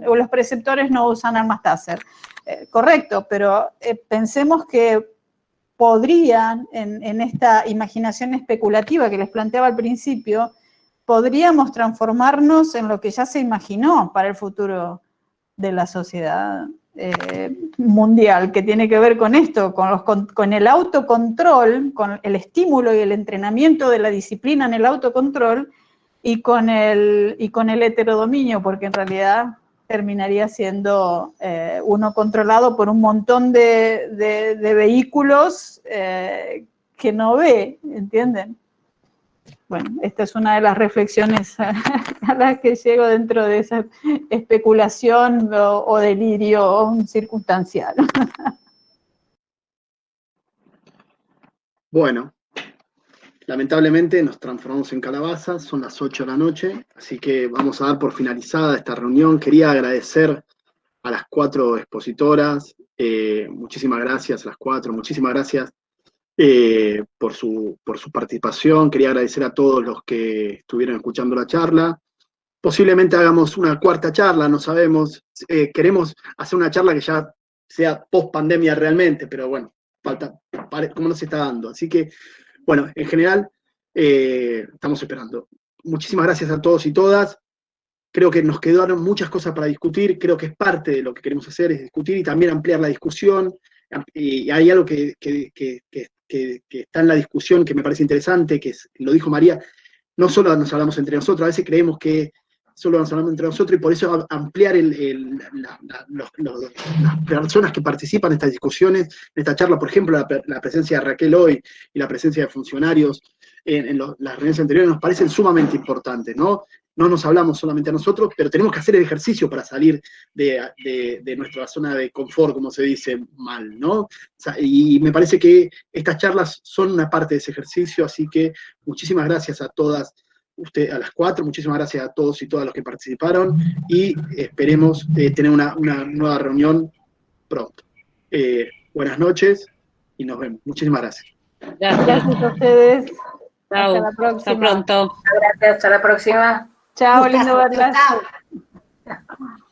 o los preceptores no usan armas Taser. Correcto, pero pensemos que podrían, en esta imaginación especulativa que les planteaba al principio, podríamos transformarnos en lo que ya se imaginó para el futuro de la sociedad mundial, que tiene que ver con esto, con el autocontrol, con el estímulo y el entrenamiento de la disciplina en el autocontrol, y con el heterodominio, porque en realidad terminaría siendo uno controlado por un montón de vehículos que no ve, ¿entienden? Bueno, esta es una de las reflexiones a las que llego dentro de esa especulación o delirio circunstancial. Bueno, lamentablemente nos transformamos en calabazas, son las 8 de la noche, así que vamos a dar por finalizada esta reunión. Quería agradecer a las 4 expositoras, muchísimas gracias a las 4, muchísimas gracias por su participación. Quería agradecer a todos los que estuvieron escuchando la charla. Posiblemente hagamos una cuarta charla, no sabemos. Queremos hacer una charla que ya sea post pandemia realmente, pero bueno, falta, como no se está dando. Así que, bueno, en general, estamos esperando. Muchísimas gracias a todos y todas. Creo que nos quedaron muchas cosas para discutir. Creo que es parte de lo que queremos hacer, es discutir y también ampliar la discusión. Y hay algo que está en la discusión que me parece interesante, que lo dijo María, no solo nos hablamos entre nosotros, a veces creemos que solo nos hablamos entre nosotros, y por eso ampliar las personas que participan en estas discusiones, en esta charla, por ejemplo, la presencia de Raquel hoy y la presencia de funcionarios en las reuniones anteriores nos parecen sumamente importantes, ¿no? No nos hablamos solamente a nosotros, pero tenemos que hacer el ejercicio para salir de nuestra zona de confort, como se dice mal, ¿no? O sea, y me parece que estas charlas son una parte de ese ejercicio, así que muchísimas gracias a todas, a las 4, muchísimas gracias a todos y todas los que participaron, y esperemos tener una nueva reunión pronto. Buenas noches y nos vemos. Muchísimas gracias. Gracias a ustedes. Chao. Hasta la próxima. Hasta pronto. Gracias, hasta la próxima. Chao, lindo verlas. Chao.